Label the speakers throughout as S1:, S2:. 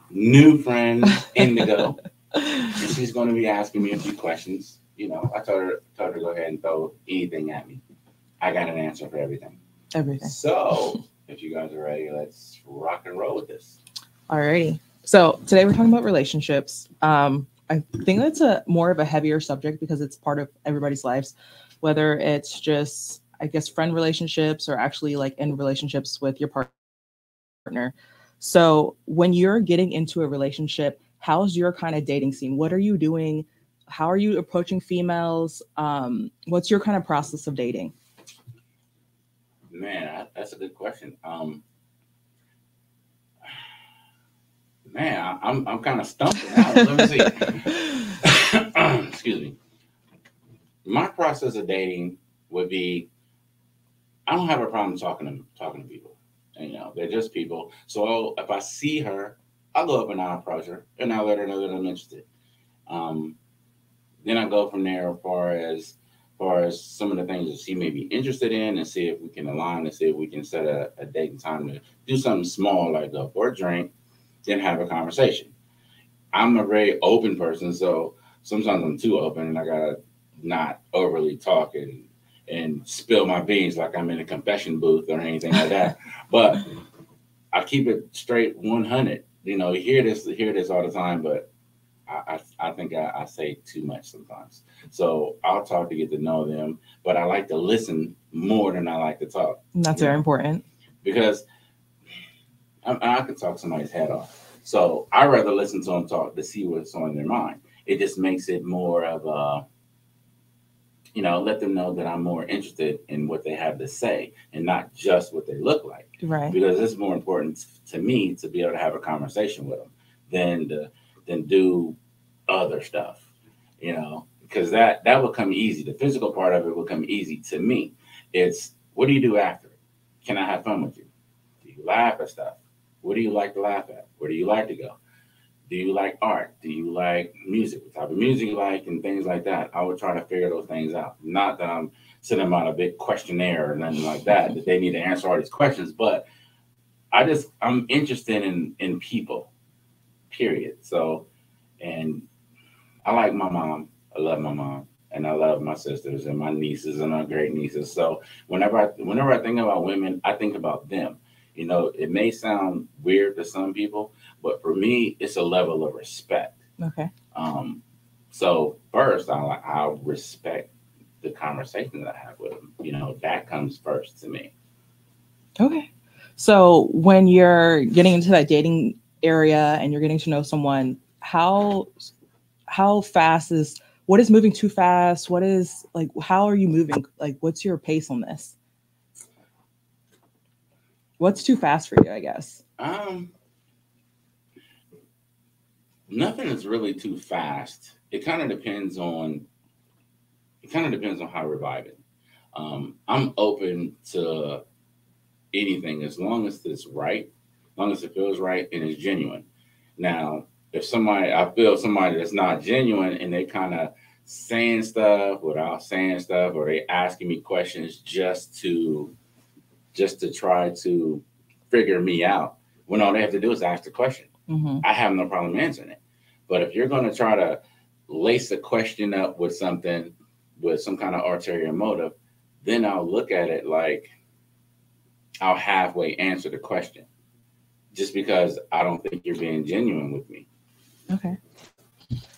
S1: new friend, Indigo, and she's going to be asking me a few questions. I told her to go ahead and throw anything at me. I got an answer for everything.
S2: Everything.
S1: So, if you guys are ready, let's rock and roll with this.
S2: Alrighty. So today we're talking about relationships. I think that's a more of a heavier subject because it's part of everybody's lives, whether it's just, I guess, friend relationships or actually like in relationships with your partner. So when you're getting into a relationship, how's your kind of dating scene? What are you doing? How are you approaching females? What's your kind of process of dating?
S1: Man, that's a good question. Man, I'm kind of stumped now. Let me see. Excuse me. My process of dating would be, I don't have a problem talking to people. They're just people. So if I see her, I'll go up and I'll approach her and I'll let her know that I'm interested. Then I go from there as far as some of the things that she may be interested in and see if we can align and see if we can set a date and time to do something small like go for a drink, then have a conversation. I'm a very open person, so sometimes I'm too open and I gotta not overly talk and spill my beans like I'm in a confession booth or anything like that. But I keep it straight 100. You hear this all the time, but I think I say too much sometimes. So I'll talk to get to know them, but I like to listen more than I like to talk.
S2: And that's very important.
S1: Because I can talk somebody's head off. So I rather listen to them talk to see what's on their mind. It just makes it more of a, let them know that I'm more interested in what they have to say and not just what they look like.
S2: Right.
S1: Because it's more important to me to be able to have a conversation with them than do other stuff, because that will come easy. The physical part of it will come easy to me. It's, what do you do after? Can I have fun with you? Do you laugh at stuff? What do you like to laugh at? Where do you like to go? Do you like art? Do you like music? What type of music you like and things like that? I would try to figure those things out. Not that I'm sending them out a big questionnaire or nothing like that they need to answer all these questions, but I'm interested in people, period. So, and I like my mom. I love my mom. And I love my sisters and my nieces and my great nieces. So whenever I think about women, I think about them. It may sound weird to some people, but for me, it's a level of respect.
S2: Okay.
S1: So first, I'll respect the conversation that I have with them. That comes first to me.
S2: Okay. So when you're getting into that dating area and you're getting to know someone, how fast what is moving too fast? What is how are you moving? What's your pace on this? What's too fast for you, I guess?
S1: Nothing is really too fast. It kind of depends on how we're vibing. I'm open to anything as long as it's right, as long as it feels right and it's genuine. Now, if I feel somebody that's not genuine and they kind of saying stuff without saying stuff, or they asking me questions just to try to figure me out, when all they have to do is ask the question.
S2: Mm-hmm.
S1: I have no problem answering it. But if you're going to try to lace a question up with something, with some kind of ulterior motive, then I'll look at it like I'll halfway answer the question just because I don't think you're being genuine with me.
S2: Okay.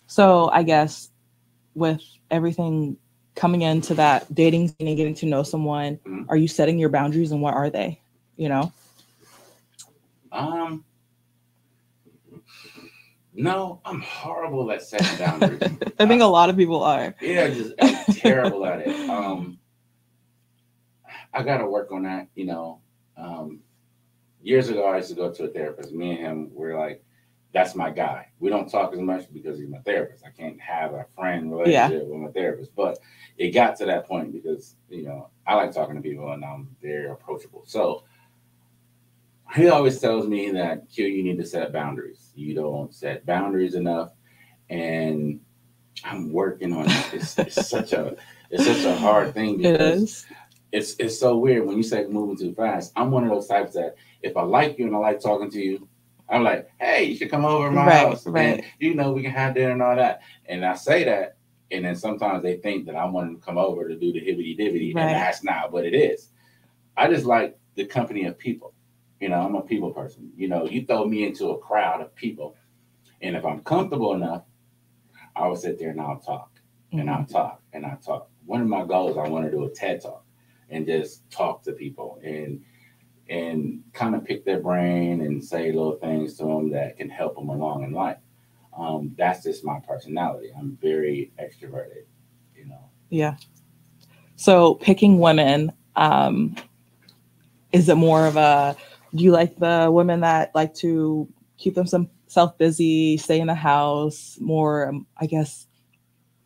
S2: So I guess with everything coming into that dating scene and getting to know someone, mm-hmm. Are you setting your boundaries and what are they?
S1: No, I'm horrible at setting boundaries.
S2: I think a lot of people are.
S1: Yeah, I'm terrible at it. I got to work on that. Years ago, I used to go to a therapist. Me and him were like, that's my guy. We don't talk as much because he's my therapist. I can't have a friend relationship with my therapist. But it got to that point because, I like talking to people and I'm very approachable. So he always tells me that, Q, you need to set boundaries. You don't set boundaries enough. And I'm working on it. It's such a hard thing because it's so weird when you say moving too fast. I'm one of those types that if I like you and I like talking to you, I'm like, hey, you should come over to my house. And, we can have dinner and all that. And I say that. And then sometimes they think that I want them to come over to do the hibbity dibbity. And that's not what it is. I just like the company of people. I'm a people person. You throw me into a crowd of people. And if I'm comfortable enough, I will sit there and I'll talk. And I'll talk and I'll talk. One of my goals, I want to do a TED Talk and just talk to people and kind of pick their brain and say little things to them that can help them along in life. That's just my personality. I'm very extroverted,
S2: Yeah. So picking women, is it more of do you like the women that like to keep themselves busy, stay in the house, more, I guess,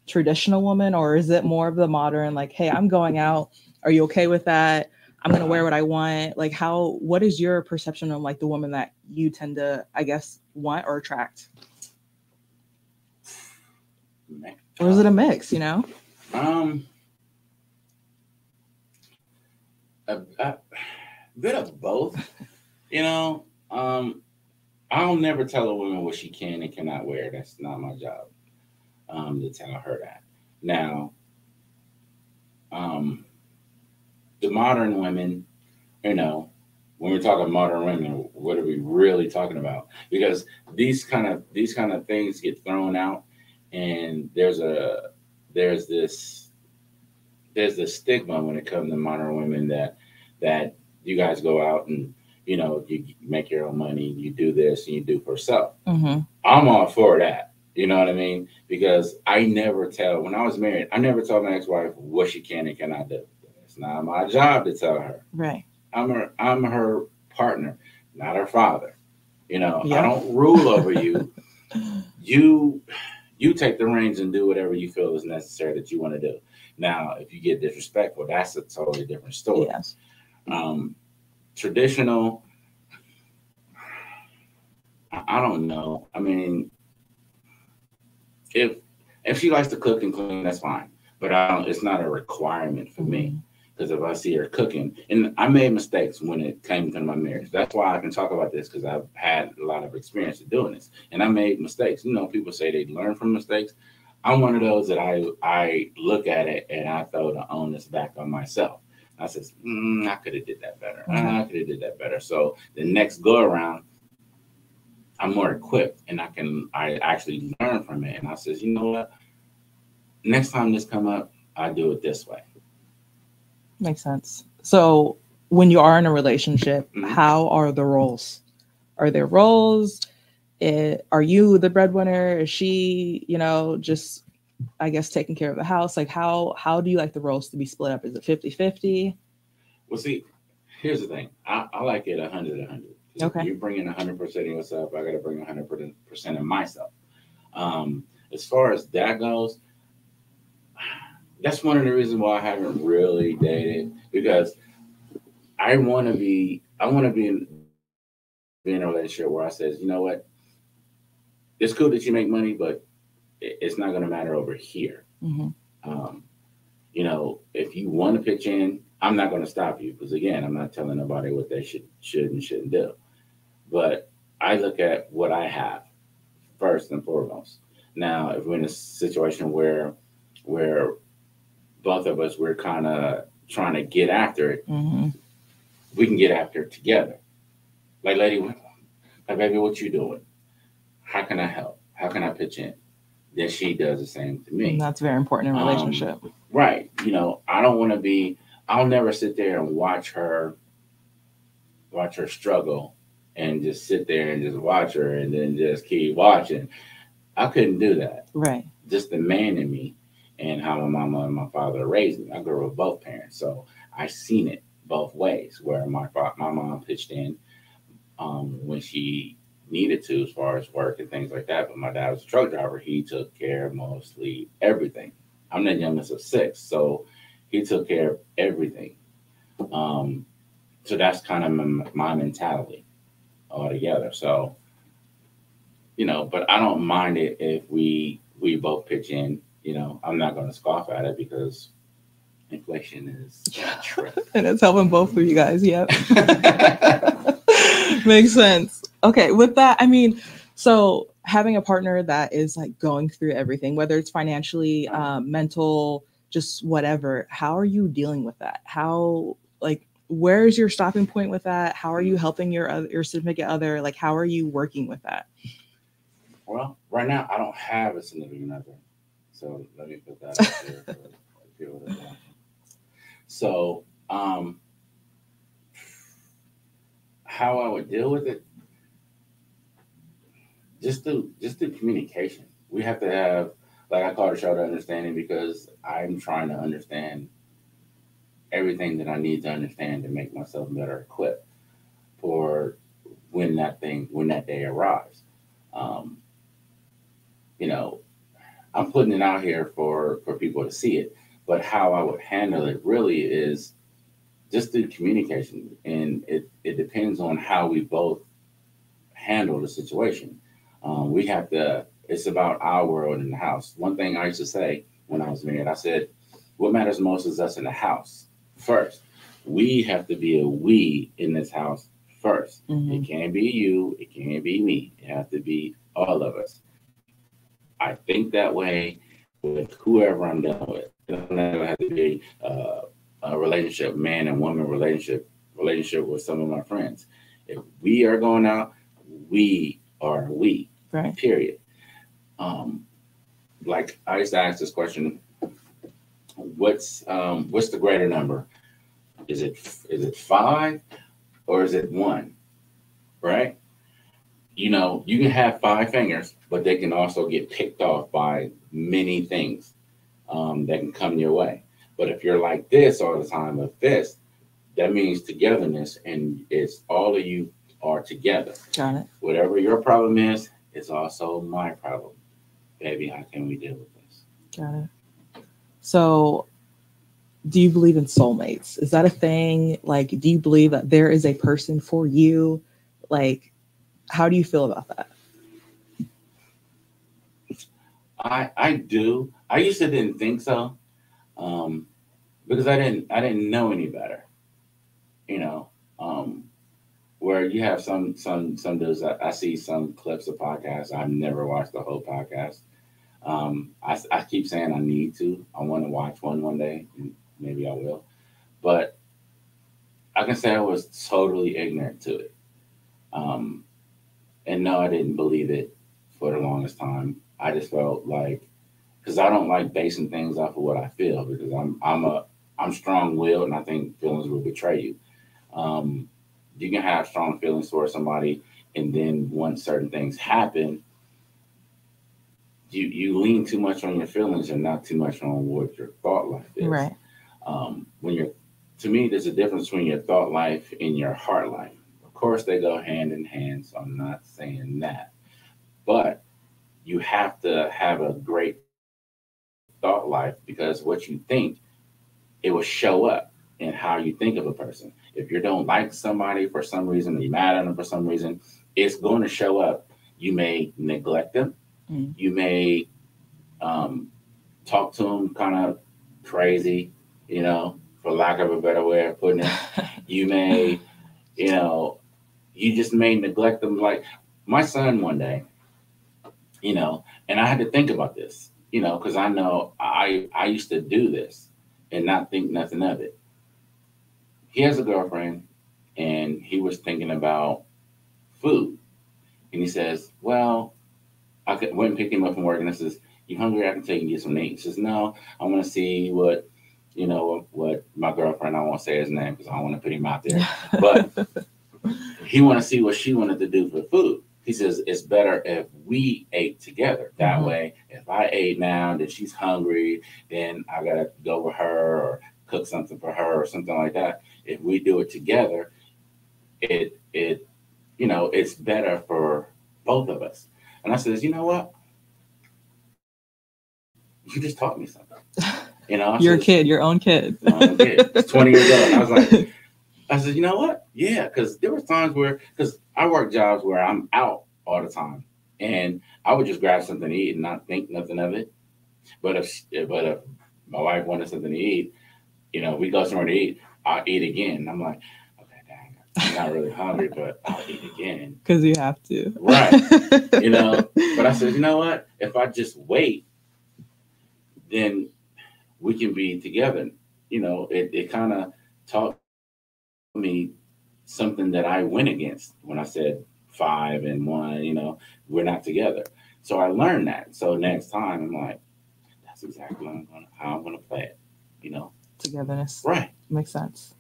S2: traditional woman, or is it more of the modern, like, hey, I'm going out, are you okay with that? I'm gonna wear what I want. Like, what is your perception of like the woman that you tend to, I guess, want or attract? Or is it a mix,
S1: A bit of both. I'll never tell a woman what she can and cannot wear. That's not my job. To tell her that. Now, the modern women, when we're talking modern women, what are we really talking about? Because these kind of things get thrown out, and there's this stigma when it comes to modern women that you guys go out and you make your own money, you do this and you do for self.
S2: Mm-hmm.
S1: I'm all for that. You know what I mean? Because when I was married, I never told my ex-wife what she can and cannot do. It's not my job to tell her.
S2: Right.
S1: I'm her partner, not her father. I don't rule over you. You take the reins and do whatever you feel is necessary that you want to do. Now, if you get disrespectful, that's a totally different story.
S2: Yes.
S1: Traditional, I don't know. I mean, if she likes to cook and clean, that's fine. But it's not a requirement for me. Because if I see her cooking, and I made mistakes when it came to my marriage. That's why I can talk about this, because I've had a lot of experience in doing this. And I made mistakes. People say they learn from mistakes. I'm one of those that I look at it and I throw the onus back on myself. I says, I could have did that better. I could have did that better. So the next go around, I'm more equipped and I actually learn from it. And I says, you know what? Next time this come up, I do it this way.
S2: Makes sense. So when you are in a relationship, how are the roles? Are there roles? Are you the breadwinner? Is she, just, I guess, taking care of the house? Like, how do you like the roles to be split up? Is it 50-50?
S1: Well, see, here's the thing. I like it 100-100.
S2: Okay.
S1: If you're bringing 100% of yourself, I got to bring 100% of myself. As far as that goes, that's one of the reasons why I haven't really dated, because I want to be in a relationship where I says, you know what, it's cool that you make money, but it's not going to matter over here.
S2: Mm-hmm.
S1: If you want to pitch in, I'm not going to stop you, because again, I'm not telling nobody what they should and shouldn't do. But I look at what I have first and foremost. Now, if we're in a situation where both of us, we're kind of trying to get after it, we can get after it together. Like, baby, what you doing? How can I help? How can I pitch in? Then she does the same to me.
S2: And that's very important in a relationship.
S1: Right. I don't want to I'll never sit there and watch her struggle and just sit there and just watch her and then just keep watching. I couldn't do that.
S2: Right.
S1: Just the man in me and how my mama and my father raised me. I grew up with both parents. So I seen it both ways, where my mom pitched in when she needed to, as far as work and things like that. But my dad was a truck driver. He took care of mostly everything. I'm the youngest of 6, so he took care of everything. So that's kind of my mentality altogether. So, but I don't mind it if we both pitch in. I'm not going to scoff at it, because inflation is a trip.
S2: And it's helping both of you guys. Yep. Makes sense. Okay, with that, I mean, so having a partner that is like going through everything, whether it's financially, mental, just whatever, how are you dealing with that? How, like, where's your stopping point with that? How are you helping your significant other? Like, how are you working with that?
S1: Well, right now I don't have a significant other, so let me put that out there for people that are watching. So, how I would deal with it, just through communication. We have to have, like I call the show, the understanding, because I'm trying to understand everything that I need to understand to make myself better equipped for when that day arrives. Um, you know, I'm putting it out here for people to see it, but how I would handle it really is just through communication, and it depends on how we both handle the situation. We have to. It's about our world in the house. One thing I used to say when I was married, I said, "What matters most is us in the house first. We have to be a we in this house first.
S2: Mm-hmm.
S1: It can't be you. It can't be me. It has to be all of us. I think that way with whoever I'm dealing with. It doesn't have to be a relationship, man and woman relationship with some of my friends. If we are going out, we are we.
S2: Right.
S1: Period. Um, like I used to ask this question: what's the greater number? Is it five or is it one? Right? You can have five fingers, but they can also get picked off by many things that can come your way. But if you're like this all the time, a fist, that means togetherness, and it's all of you are together.
S2: Got it.
S1: Whatever your problem is, it's also my problem. Baby, how can we deal with this?
S2: Got it. So, do you believe in soulmates? Is that a thing? Like, do you believe that there is a person for you? Like, how do you feel about that?
S1: I do. I used to didn't think so, um, because I didn't know any better. You know, um, where you have some dudes. I see some clips of podcasts. I've never watched the whole podcast. I keep saying I need to. I want to watch one day, and maybe I will. But I can say I was totally ignorant to it. Um, and no, I didn't believe it for the longest time. I just felt like, because I don't like basing things off of what I feel, because I'm strong willed, and I think feelings will betray you. Um, you can have strong feelings towards somebody, and then once certain things happen, you lean too much on your feelings and not too much on what your thought life is.
S2: Right.
S1: When you're To me, there's a difference between your thought life and your heart life. Of course, they go hand in hand, so I'm not saying that. But you have to have a great thought life, because what you think, it will show up in how you think of a person. If you don't like somebody for some reason, or you're mad at them for some reason, it's going to show up. You may neglect them.
S2: Mm.
S1: You may um, talk to them kind of crazy, for lack of a better way of putting it. You may, you know, you just may neglect them. Like my son one day, and I had to think about this, because I know I used to do this and not think nothing of it. He has a girlfriend, and he was thinking about food, and he says, "Well, went and picked him up from work, and I says, you hungry? I can take you and get some to eat." He says, "No, I want to see what my girlfriend, I won't say his name because I don't want to put him out there, but he want to see what she wanted to do for food." He says, "It's better if we ate together. That way, if I ate now, then she's hungry, then I got to go with her or cook something for her or something like that. If we do it together, it's better for both of us." And I says, "You know what? You just taught me something."
S2: Your kid, your own kid.
S1: My own kid. He's 20 years old. And I said, "You know what? Yeah," because there was times because I work jobs where I'm out all the time, and I would just grab something to eat and not think nothing of it. But if my wife wanted something to eat, we go somewhere to eat, I'll eat again. And I'm like, okay, dang, I'm not really hungry, but I'll eat again.
S2: Because you have to.
S1: Right. But I said, you know what? If I just wait, then we can be together. It kind of taught me something that I went against when I said 5 and 1, we're not together. So I learned that. So next time I'm like, that's exactly how I'm gonna play it, you know.
S2: Togetherness.
S1: Right.
S2: Makes sense.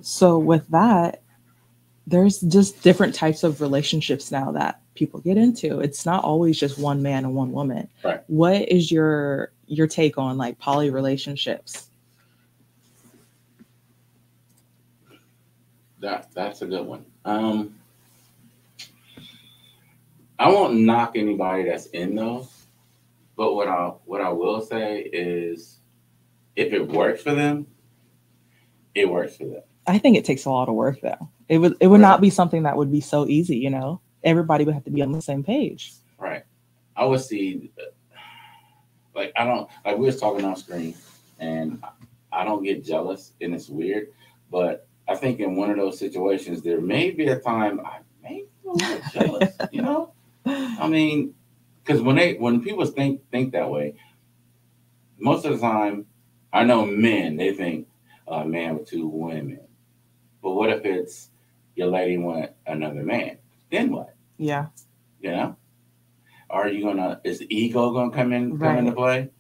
S2: So with that, there's just different types of relationships now that people get into. It's not always just one man and one woman.
S1: Right.
S2: What is your take on like poly relationships?
S1: That's a good one. I won't knock anybody that's in those, but what I will say is, if it works for them, it works for them.
S2: I think it takes a lot of work though. It would not be something that would be so easy, Everybody would have to be on the same page.
S1: Right. I would see, like, I don't, like, we was talking on screen, and I don't get jealous, and it's weird, but I think in one of those situations, there may be a time I may be a little jealous, I mean, because when people think that way, most of the time, I know men, they think a man with 2 women. But what if it's your lady want another man? Then what?
S2: Yeah.
S1: Are you is the ego gonna come into play?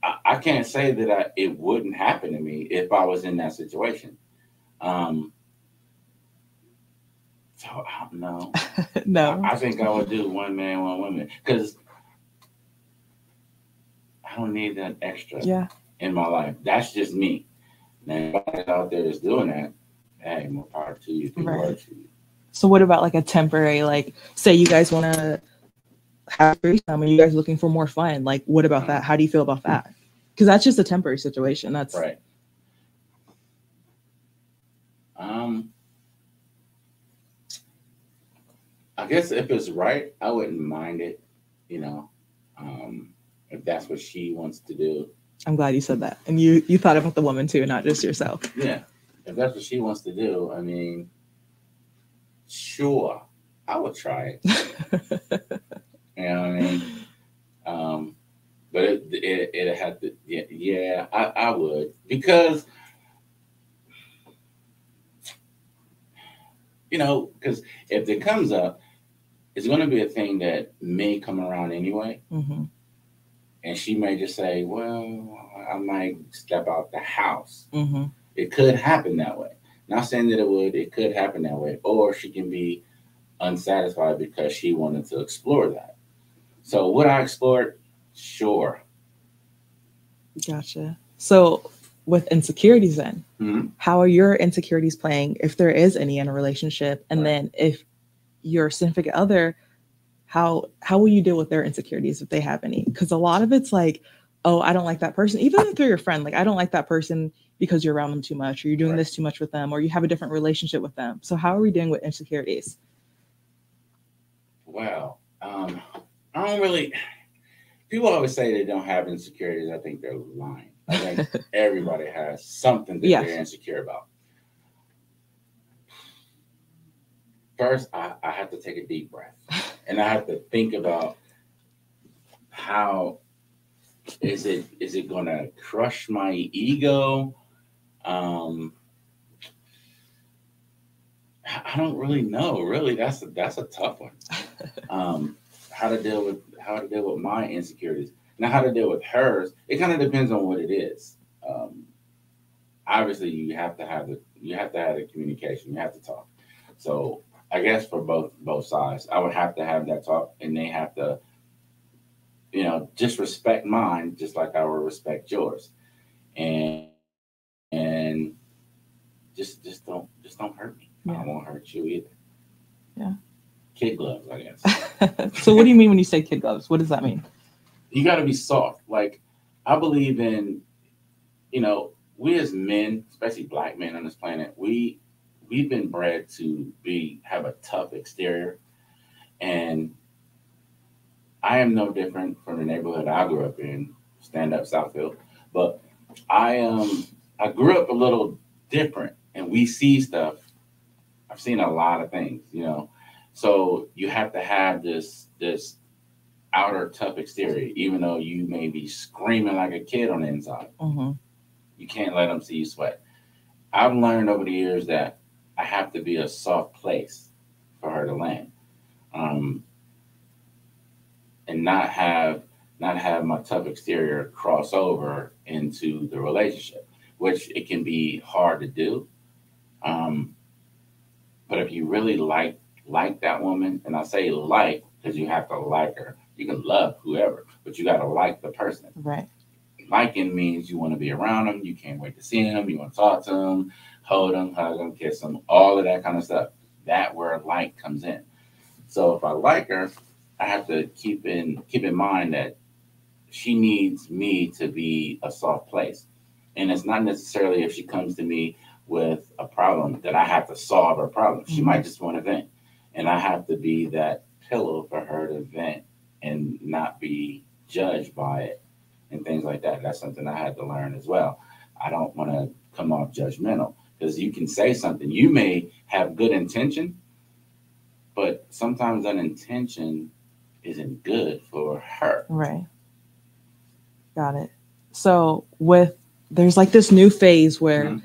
S1: I can't say that it wouldn't happen to me if I was in that situation. So no.
S2: No.
S1: I think I would do 1 man, 1 woman, because I don't need that extra in my life. That's just me. Now, anybody out there that's doing that, hey, more power to you. Right.
S2: So what about like a temporary, like, say you guys want to have free time and you guys looking for more fun? Like, what about that? How do you feel about that? Because that's just a temporary situation. That's
S1: right. I guess if it's right, I wouldn't mind it, if that's what she wants to do.
S2: I'm glad you said that. And you thought about the woman too, not just yourself.
S1: Yeah. If that's what she wants to do, I mean, sure, I would try it. You know what I mean? But it had to, yeah, I would, because, because if it comes up, it's going to be a thing that may come around anyway.
S2: Mm-hmm.
S1: And she may just say, well, I might step out the house.
S2: Mm-hmm.
S1: It could happen that way. Not saying that it would. It could happen that way. Or she can be unsatisfied because she wanted to explore that. So would I explore it? Sure.
S2: Gotcha. So with insecurities then,
S1: mm-hmm.
S2: How are your insecurities playing, if there is any, in a relationship? And then if your significant other, how will you deal with their insecurities if they have any? Because a lot of it's like, oh, I don't like that person. Even if they're your friend, like, I don't like that person because you're around them too much, or you're doing this too much with them, or you have a different relationship with them. So how are we dealing with insecurities?
S1: Well, I don't really, people always say they don't have insecurities. I think they're lying. I think everybody has something that they're insecure about. First, I have to take a deep breath, and I have to think about how is it going to crush my ego? I don't really know. Really, that's a tough one. How to deal with my insecurities. Now, how to deal with hers, it kind of depends on what it is. Obviously, you have to have the communication. You have to talk. So I guess for both sides, I would have to have that talk, and they have to, just respect mine, just like I will respect yours, and just don't hurt me. I won't hurt you either.
S2: Yeah.
S1: Kid gloves, I guess.
S2: So what do you mean when you say kid gloves? What does that mean?
S1: You got to be soft. Like, I believe in, we as men, especially black men on this planet, we've been bred to have a tough exterior, and I am no different from the neighborhood I grew up in, stand up Southfield, but I grew up a little different, and we see stuff I've seen a lot of things, So you have to have this outer tough exterior, even though you may be screaming like a kid on the inside.
S2: Mm-hmm.
S1: You can't let them see you sweat. I've learned over the years that I have to be a soft place for her to land, um, and not have my tough exterior cross over into the relationship, which it can be hard to do. Um, but if you really like that woman, and I say like because you have to like her. You can love whoever, but you got to like the person.
S2: Right.
S1: Liking means you want to be around them. You can't wait to see them. You want to talk to them, hold them, hug them, kiss them, all of that kind of stuff. That where like comes in. So if I like her, I have to keep in mind that she needs me to be a soft place. And it's not necessarily if she comes to me with a problem that I have to solve her problem. She might just want to vent. And I have to be that pillow for her to vent and not be judged by it and things like that. That's something I had to learn as well. I don't want to come off judgmental because you can say something. You may have good intention, but sometimes that intention isn't good for her.
S2: Right. Got it. So there's like this new phase where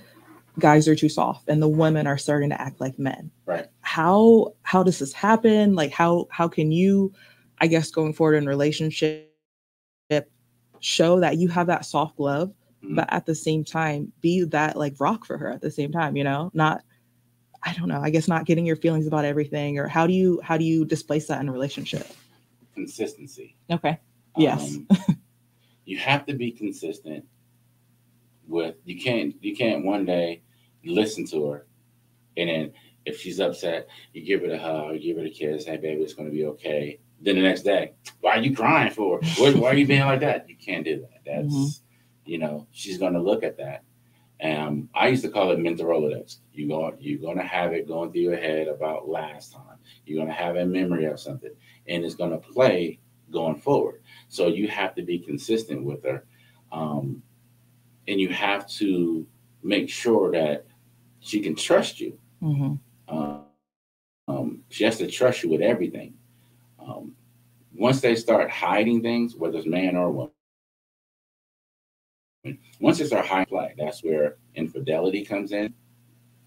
S2: guys are too soft and the women are starting to act like men.
S1: Right.
S2: How does this happen? Like how can you, I guess, going forward in relationship, show that you have that soft glove, but at the same time be that like rock for her at the same time, not, I don't know, I guess not getting your feelings about everything, or how do you displace that in a relationship?
S1: Consistency.
S2: Okay. Yes.
S1: You have to be consistent with, you can't one day listen to her and then if she's upset, you give her a hug, you give her a kiss, hey baby, it's going to be okay. Then the next day, why are you crying for? Why are you being like that? You can't do that. That's she's going to look at that. And I used to call it mental Rolodex. You're going to have it going through your head about last time. You're going to have a memory of something, and it's going to play going forward. So you have to be consistent with her, and you have to make sure that she can trust you. She has to trust you with everything. Once they start hiding things, whether it's man or woman, once they start hiding play, that's where infidelity comes in. It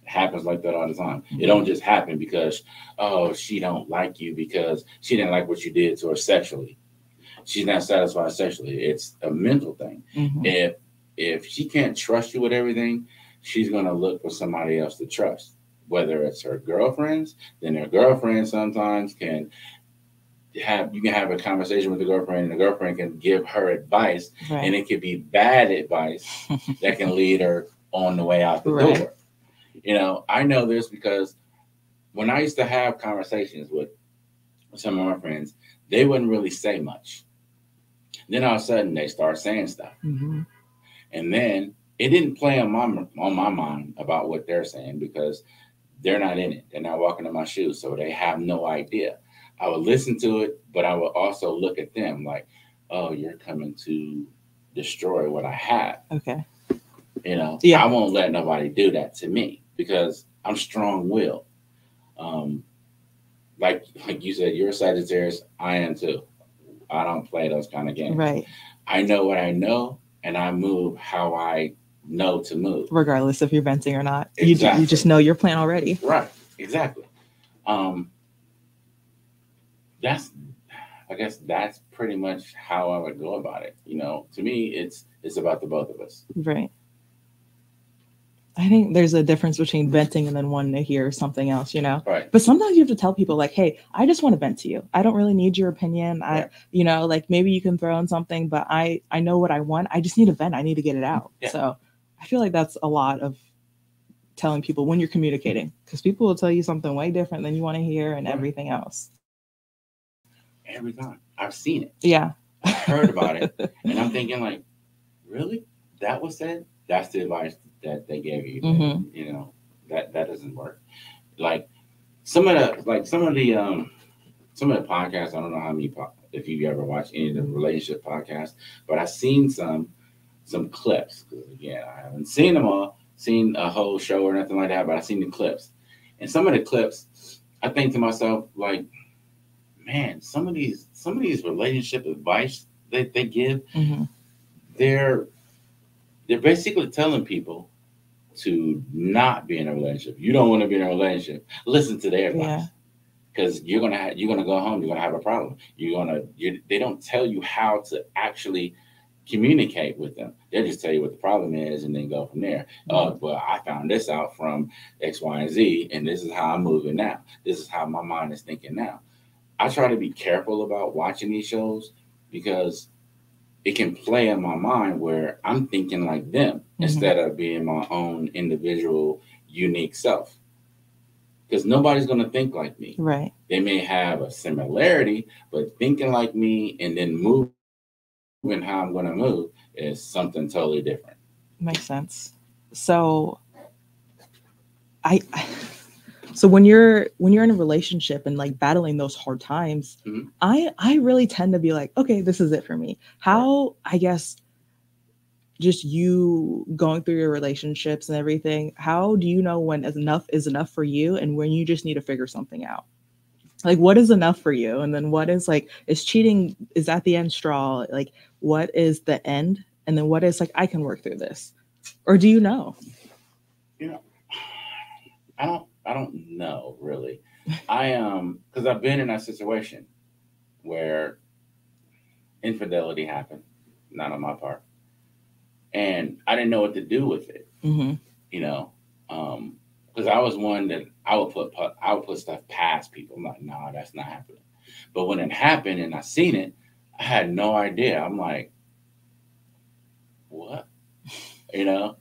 S1: happens like that all the time. It don't just happen because, she don't like you because she didn't like what you did to her sexually. She's not satisfied sexually. It's a mental thing. If she can't trust you with everything, she's gonna look for somebody else to trust. Whether it's her girlfriends, then her girlfriend sometimes can you can have a conversation with the girlfriend, and the girlfriend can give her advice, and it could be bad advice that can lead her on the way out the door. I know this because when I used to have conversations with some of my friends, they wouldn't really say much. Then all of a sudden they start saying stuff. And then it didn't play on my mind about what they're saying because they're not in it. They're not walking in my shoes, so they have no idea. I would listen to it, but I would also look at them like, oh, you're coming to destroy what I have.
S2: Okay.
S1: I won't let nobody do that to me because I'm strong-willed. Like you said, you're a Sagittarius. I am too. I don't play those kind of games.
S2: Right.
S1: I know what I know, and I move how I know to move,
S2: regardless if you're venting or not.
S1: Exactly.
S2: You just know your plan already.
S1: Right. Exactly. I guess that's pretty much how I would go about it. To me, it's about the both of us.
S2: Right. I think there's a difference between venting and then wanting to hear something else,
S1: Right.
S2: But sometimes you have to tell people like, hey, I just want to vent to you. I don't really need your opinion.
S1: Right.
S2: Like maybe you can throw in something, but I know what I want. I just need a vent. I need to get it out.
S1: Yeah.
S2: So I feel like that's a lot of telling people when you're communicating, because people will tell you something way different than you want to hear and everything else.
S1: Every time. I've seen it.
S2: Yeah.
S1: I've heard about it. And I'm thinking like, really? That was said? That's the advice that they gave you. That doesn't work. Like some of the podcasts, I don't know how many if you've ever watched any of the relationship podcasts, but I've seen some clips. Again, I haven't seen them all, seen a whole show or nothing like that, but I've seen the clips. And some of the clips, I think to myself, like, man, some of these relationship advice they give,
S2: Mm-hmm.
S1: they're basically telling people to not be in a relationship. You don't want to be in a relationship. Listen to their advice.
S2: Yeah.
S1: Because you're gonna go home. You're gonna have a problem. They don't tell you how to actually communicate with them. They just tell you what the problem is and then go from there. Well, I found this out from X, Y, and Z, and this is how I'm moving now. This is how my mind is thinking now. I try to be careful about watching these shows because it can play in my mind where I'm thinking like them instead of being my own individual, unique self. Because nobody's going to think like me.
S2: Right.
S1: They may have a similarity, but thinking like me and then moving how I'm going to move is something totally different.
S2: Makes sense. So I so when you're in a relationship and like battling those hard times, I really tend to be like, okay, this is it for me. How, I guess, just you going through your relationships and everything, how do you know when enough is enough for you and when you just need to figure something out? Like, what is enough for you? And then what is like, is cheating, is that the end straw? Like, what is the end? And then what is like, I can work through this? Or do you know?
S1: You know, I don't know really. Because I've been in that situation where infidelity happened, not on my part, and I didn't know what to do with it.
S2: Mm-hmm.
S1: You know, because I was one that I would put stuff past people. I'm like, nah, that's not happening. But when it happened and I seen it, I had no idea. I'm like, what? You know,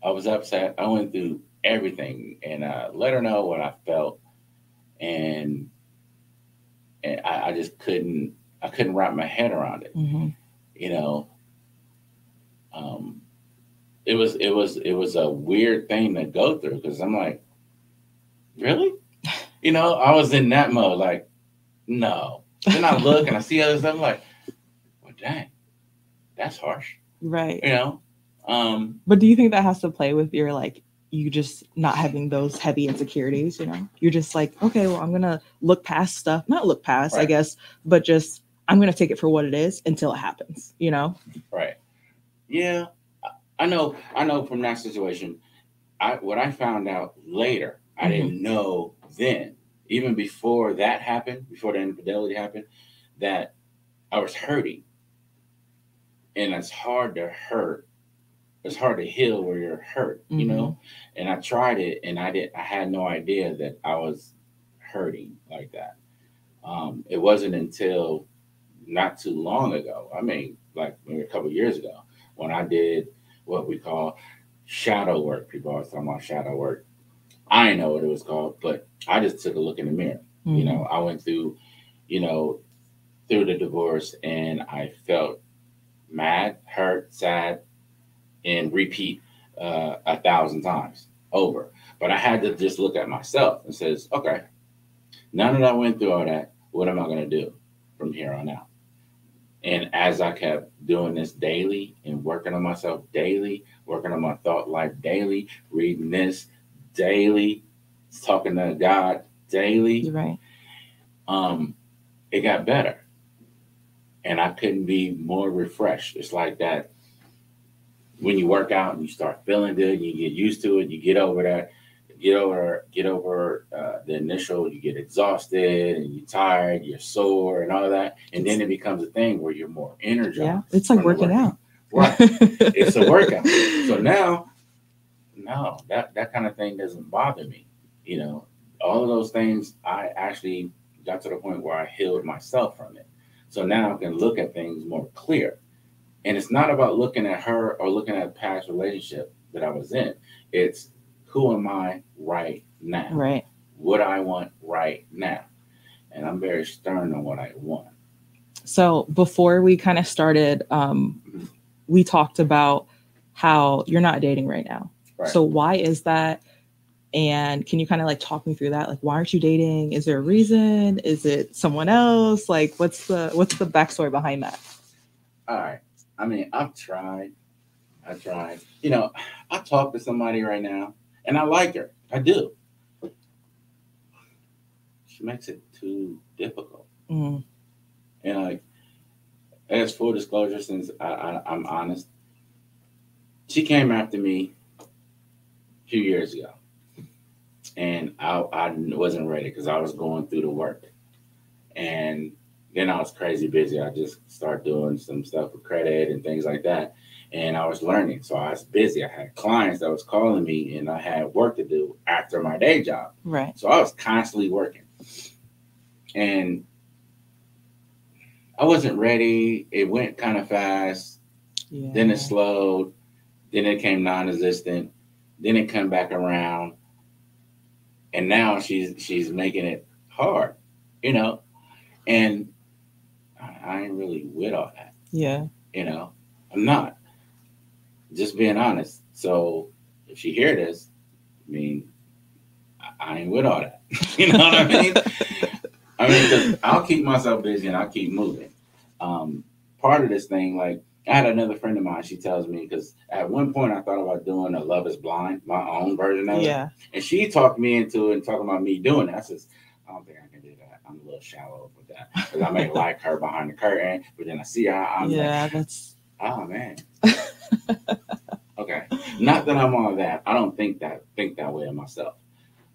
S1: I was upset. I went through everything and let her know what I felt, and I just couldn't wrap my head around it.
S2: Mm-hmm.
S1: You know, um, it was a weird thing to go through because I'm like, really? You know, I was in that mode, like, no. Then I look and I see other stuff, I'm like, well, dang, that's harsh.
S2: Right.
S1: You know?
S2: But do you think that has to play with your like you just not having those heavy insecurities, you know? You're just like, okay, well, I'm gonna look past stuff. Not look past, right. I guess, but just I'm gonna take it for what it is until it happens, you know?
S1: Right. Yeah. I know from that situation, what I found out later, I didn't know then, even before that happened, before the infidelity happened, that I was hurting. And it's hard to hurt. It's hard to heal where you're hurt, you know? And I tried it and I had no idea that I was hurting like that. It wasn't until not too long ago, I mean, like maybe a couple of years ago, when I did what we call shadow work. People always talking about shadow work. I didn't know what it was called, but I just took a look in the mirror. You know, I went through, you know, through the divorce and I felt mad, hurt, sad, and repeat 1,000 times over. But I had to just look at myself and says, okay, now that I went through all that, what am I going to do from here on out? And as I kept doing this daily and working on myself daily, working on my thought life daily, reading this daily, talking to God daily,
S2: you're right.
S1: It got better. And I couldn't be more refreshed. It's like that when you work out and you start feeling good, you get used to it, you get over that, get over the initial, you get exhausted and you're tired, you're sore and all that. And then it becomes a thing where you're more energized.
S2: Yeah, it's like working out.
S1: Right. It's a workout. So now, no, that kind of thing doesn't bother me. You know, all of those things, I actually got to the point where I healed myself from it. So now I can look at things more clear. And it's not about looking at her or looking at a past relationship that I was in. It's who am I right now?
S2: Right.
S1: What I want right now. And I'm very stern on what I want.
S2: So before we kind of started, we talked about how you're not dating right now. Right. So why is that? And can you kind of like talk me through that? Like, why aren't you dating? Is there a reason? Is it someone else? Like, what's the backstory behind that?
S1: All right. I mean, I've tried. You know, I talk to somebody right now and I like her. I do. she makes it too difficult.
S2: Mm.
S1: And like, as full disclosure, since I'm honest, she came after me a few years ago, and I wasn't ready because I was going through the work, and then I was crazy busy. I just started doing some stuff with credit and things like that, and I was learning, so I was busy. I had clients that was calling me, and I had work to do after my day job,
S2: Right.
S1: so I was constantly working, and I wasn't ready. It went kind of fast.
S2: Yeah.
S1: Then it slowed. Then it came non-existent. Then it come back around, and now she's making it hard, you know. And I ain't really with all that,
S2: Yeah.
S1: you know. I'm not, just being honest. So if she hear this, I mean, I ain't with all that. You know what I mean? I mean, because I'll keep myself busy and I'll keep moving. Part of this thing, like, I had another friend of mine, she tells me, because at one point I thought about doing a Love is Blind, my own version of it.
S2: Yeah.
S1: And she talked me into it and talking about me doing it. I says, I don't think I can do that. I'm a little shallow with that. Because I may like her behind the curtain, but then I see her, I'm
S2: Yeah,
S1: like,
S2: that's
S1: oh man. Okay. Not that I'm all that. I don't think that way of myself.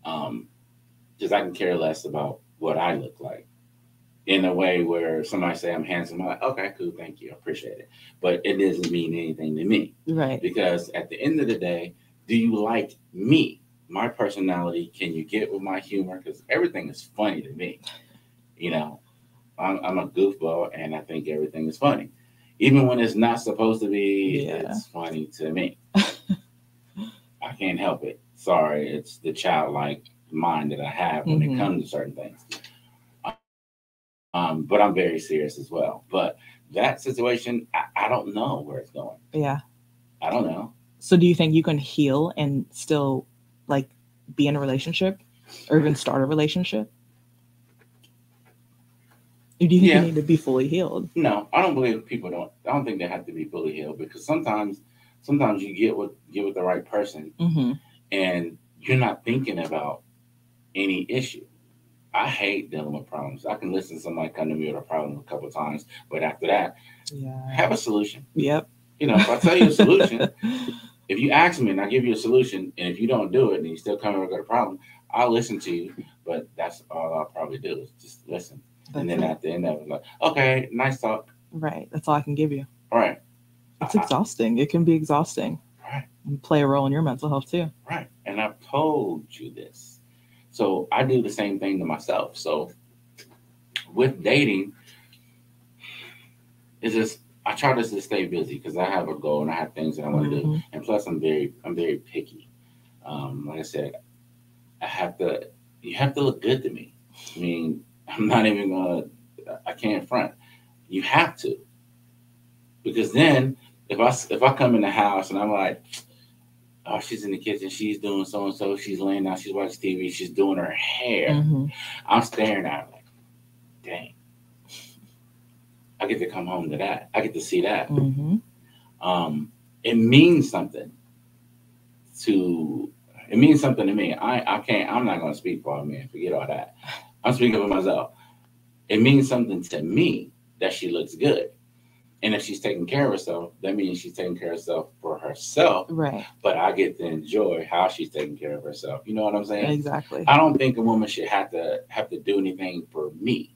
S1: Because I can care less about what I look like, in a way where somebody say I'm handsome. I'm like, okay, cool, thank you, I appreciate it. But it doesn't mean anything to me.
S2: right.
S1: Because at the end of the day, do you like me? My personality, can you get with my humor? Because everything is funny to me. You know, I'm a goofball and I think everything is funny. Even when it's not supposed to be,
S2: Yeah.
S1: it's funny to me. I can't help it. Sorry, it's the childlike mind that I have when it comes to certain things. But I'm very serious as well. But that situation, I don't know where it's going.
S2: Yeah.
S1: I don't know.
S2: So do you think you can heal and still like be in a relationship or even start a relationship? Or do you think you
S1: Yeah.
S2: need to be fully healed?
S1: No, I don't believe people don't. I don't think they have to be fully healed, because sometimes you get with the right person,
S2: Mm-hmm.
S1: and you're not thinking about any issue. I hate dealing with problems. I can listen to somebody come to me with a problem a couple of times, but after that,
S2: Yeah.
S1: have a solution.
S2: Yep.
S1: You know, if I tell you a solution, if you ask me and I give you a solution, and if you don't do it and you still come up with a problem, I'll listen to you. But that's all I'll probably do is just listen. And
S2: That's
S1: then
S2: it.
S1: at the end of it, like, okay, nice talk.
S2: Right. That's all I can give you.
S1: All right.
S2: It's exhausting. It can be exhausting.
S1: Right.
S2: And play a role in your mental health too.
S1: Right. And I've told you this. So I do the same thing to myself. So with dating, it's just I try to just stay busy because I have a goal and I have things that I want to do.
S2: Mm-hmm.
S1: And plus I'm very picky. Like I said, I have to you have to look good to me. I mean, I'm not even gonna I can't front. You have to. Because then if I come in the house and I'm like, oh, she's in the kitchen, she's doing so and so, she's laying down, she's watching TV, she's doing her hair.
S2: Mm-hmm.
S1: I'm staring at her like, dang, I get to come home to that. I get to see that.
S2: Mm-hmm.
S1: It means something to it means something to me. I'm not gonna speak for a man, forget all that. I'm speaking for myself. It means something to me that she looks good. And if she's taking care of herself, that means she's taking care of herself for herself.
S2: Right.
S1: But I get to enjoy how she's taking care of herself. You know what I'm saying?
S2: Exactly.
S1: I don't think a woman should have to do anything for me.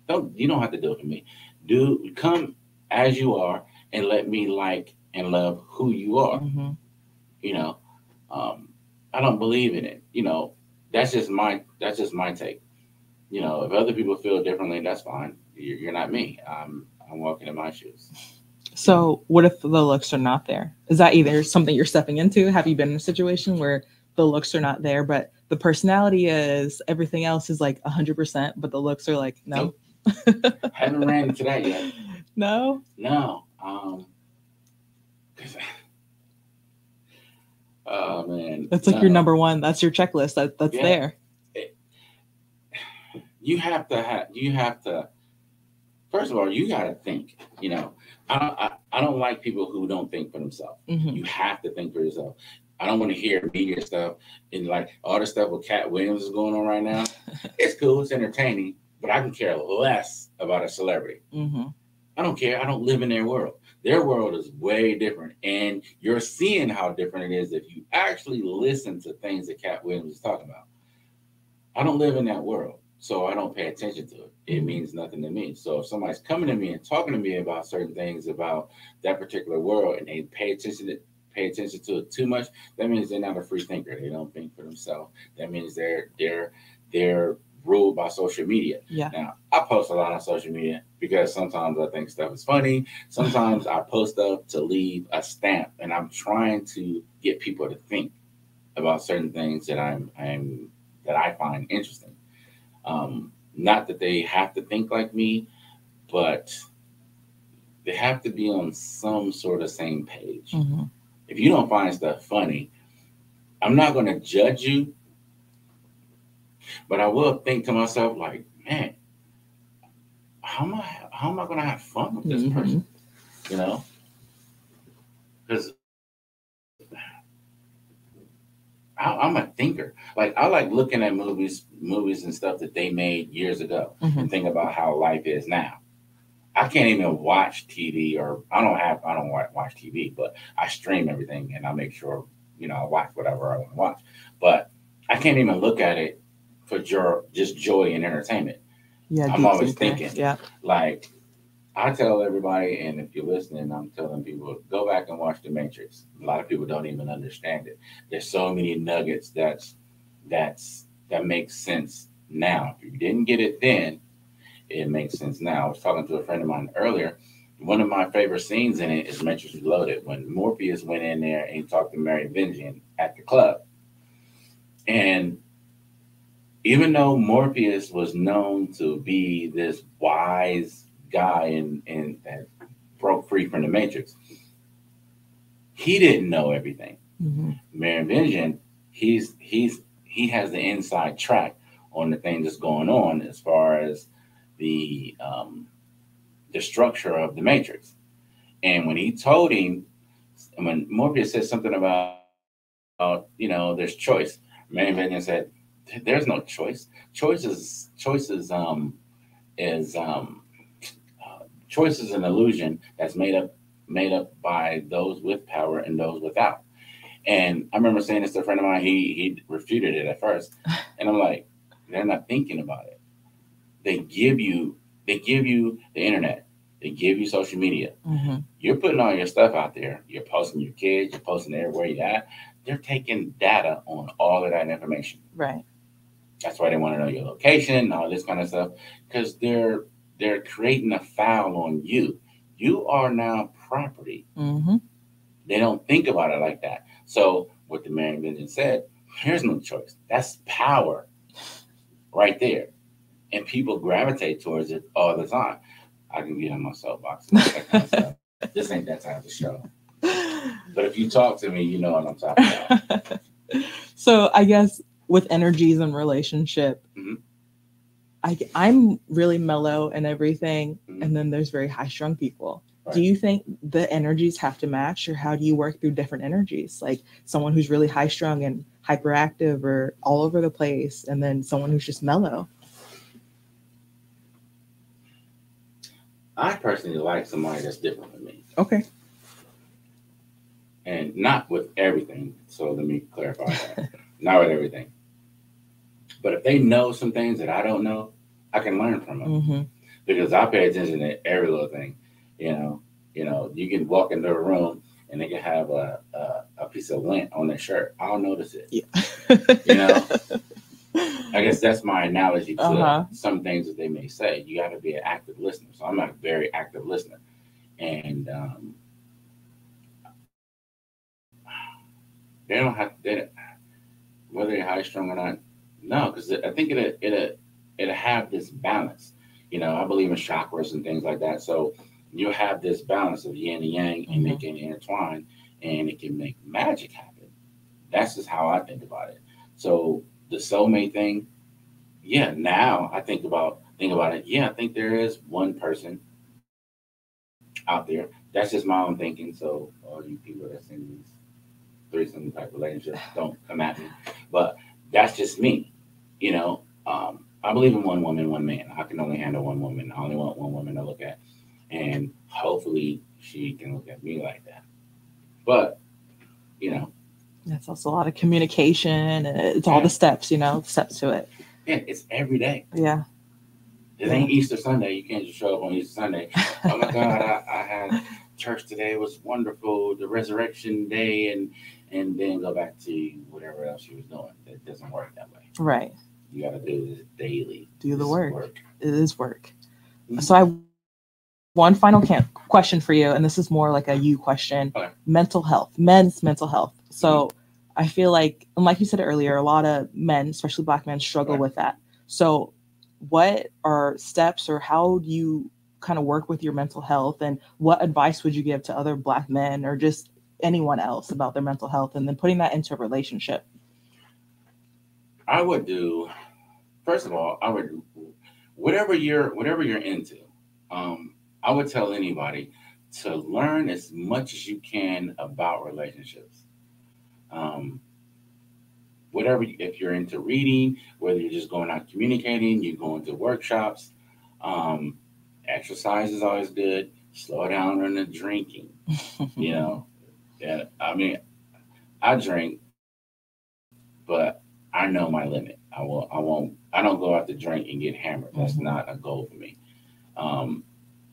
S1: You don't have to do it for me. Do come as you are and let me like and love who you are.
S2: Mm-hmm.
S1: You know, I don't believe in it. You know, that's just my take. You know, if other people feel differently, that's fine. You're not me. I'm walking in my shoes.
S2: So what if the looks are not there? Is that either something you're stepping into? Have you been in a situation where the looks are not there, but the personality is, everything else is like 100%, but the looks are like, no?
S1: Nope. Haven't ran into that yet.
S2: No?
S1: No. Oh man.
S2: That's like your number one. That's your checklist. That's
S1: Yeah.
S2: there.
S1: You have to first of all, you got to think. You know, I don't like people who don't think for themselves.
S2: Mm-hmm.
S1: You have to think for yourself. I don't want to hear media stuff and like all the stuff with Cat Williams is going on right now. It's cool, it's entertaining, but I can care less about a celebrity.
S2: Mm-hmm.
S1: I don't care. I don't live in their world. Their world is way different. And you're seeing how different it is if you actually listen to things that Cat Williams is talking about. I don't live in that world, so I don't pay attention to it. It means nothing to me. So if somebody's coming to me and talking to me about certain things about that particular world and they pay attention to it too much, that means they're not a free thinker. They don't think for themselves. That means they're ruled by social media.
S2: Yeah.
S1: Now, I post a lot on social media because sometimes I think stuff is funny. Sometimes I post stuff to leave a stamp, and I'm trying to get people to think about certain things that that I find interesting. Not that they have to think like me, but they have to be on some sort of same page.
S2: Mm-hmm.
S1: If you don't find stuff funny, I'm not going to judge you, but I will think to myself like, man, how am I going to have fun with this person? You know, because I'm a thinker. Like I like looking at movies and stuff that they made years ago, and think about how life is now. I can't even watch TV, or I don't watch TV, but I stream everything and I make sure I watch whatever I want to watch. But I can't even look at it for just joy and entertainment.
S2: Yeah,
S1: I'm always thinking.
S2: Yeah.
S1: Like I tell everybody, and if you're listening, I'm telling people, go back and watch The Matrix. A lot of people don't even understand it. There's so many nuggets that makes sense now. If you didn't get it then, it makes sense now. I was talking to a friend of mine earlier. One of my favorite scenes in it is Matrix Reloaded, when Morpheus went in there and he talked to Mary Vivian at the club. And even though Morpheus was known to be this wise guy and that broke free from the Matrix, he didn't know everything. Mary Vivian, he has the inside track on the thing that's going on as far as the structure of the Matrix. And when he told him, and when Morpheus said something about there's choice, Mary Vivian said, "There's no choice. Choice is choice is an illusion that's made up by those with power and those without." And I remember saying this to a friend of mine. He refuted it at first, and I'm like, they're not thinking about it. They give you the internet. They give you social media. You're putting all your stuff out there. You're posting your kids. You're posting everywhere you're at. They're taking data on all of that information.
S2: Right.
S1: That's why they want to know your location and all this kind of stuff, because they're creating a file on you. You are now property. They don't think about it like that. So what the Mary Vivian said, there's no choice. That's power right there. And people gravitate towards it all the time. I can get on my soapbox and that kind of stuff. This ain't that type of show. But if you talk to me, you know what I'm talking about.
S2: So I guess with energies and relationship, I'm really mellow and everything. And then there's very high strung people. Right. Do you think the energies have to match, or how do you work through different energies? Like someone who's really high strung and hyperactive or all over the place, and then someone who's just mellow.
S1: I personally like somebody that's different than me.
S2: Okay.
S1: And not with everything. So let me clarify that. Not with everything. But if they know some things that I don't know, I can learn from them. Because I pay attention to every little thing. You can walk into a room and they can have a piece of lint on their shirt. I'll notice it. Yeah. I guess that's my analogy to some things that they may say. You got to be an active listener. So I'm a very active listener. And they don't have whether they're high strung or not. No, because I think it'll have this balance. I believe in chakras and things like that. So you'll have this balance of yin and yang, and they can intertwine, and it can make magic happen. That's just how I think about it. So the soulmate thing, yeah. Now I think about it. Yeah, I think there is one person out there. That's just my own thinking. So all you people that's in these threesome type relationship. Don't come at me, but that's just me. You know, I believe in one woman, one man. I can only handle one woman. I only want one woman to look at, and hopefully she can look at me like that. But you know,
S2: That's also a lot of communication, and it's all
S1: yeah,
S2: the steps, steps to it.
S1: yeah, it's every day.
S2: Yeah.
S1: It ain't Easter Sunday. You can't just show up on Easter Sunday. Oh my God, I had church today. It was wonderful. The resurrection day, and then go back to whatever else you was doing. It doesn't work that way.
S2: Right.
S1: You got to do this daily.
S2: Do the
S1: This
S2: work. It is work.
S1: Mhm.
S2: So I have one final question for you, and this is more like a you question.
S1: Okay.
S2: Mental health, men's mental health. So I feel like, and like you said earlier, a lot of men, especially Black men, struggle
S1: Right.
S2: with that. So what are steps, or how do you kind of work with your mental health, and what advice would you give to other Black men or just anyone else about their mental health, and then putting that into a relationship?
S1: I would do. First of all, I would whatever you're into. I would tell anybody to learn as much as you can about relationships. Um, whatever, if you're into reading, whether you're just going out communicating, you're going to workshops. Um, Exercise is always good. Slow down on the drinking. You know, yeah. I mean, I drink, but I know my limit. I will. I won't. I don't go out to drink and get hammered. That's
S2: Mhm.
S1: not a goal for me. Um,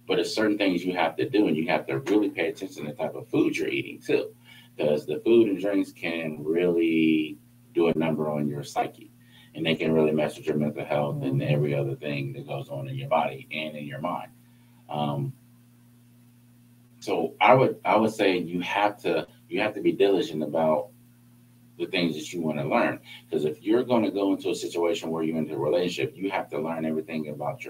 S1: but there's certain things you have to do, and you have to really pay attention to the type of food you're eating too, because the food and drinks can really do a number on your psyche, and they can really mess with your mental health and
S2: Mhm.
S1: every other thing that goes on in your body and in your mind. Um, so I would say you have to be diligent about the things that you want to learn, because if you're going to go into a situation where you're in a relationship, you have to learn everything about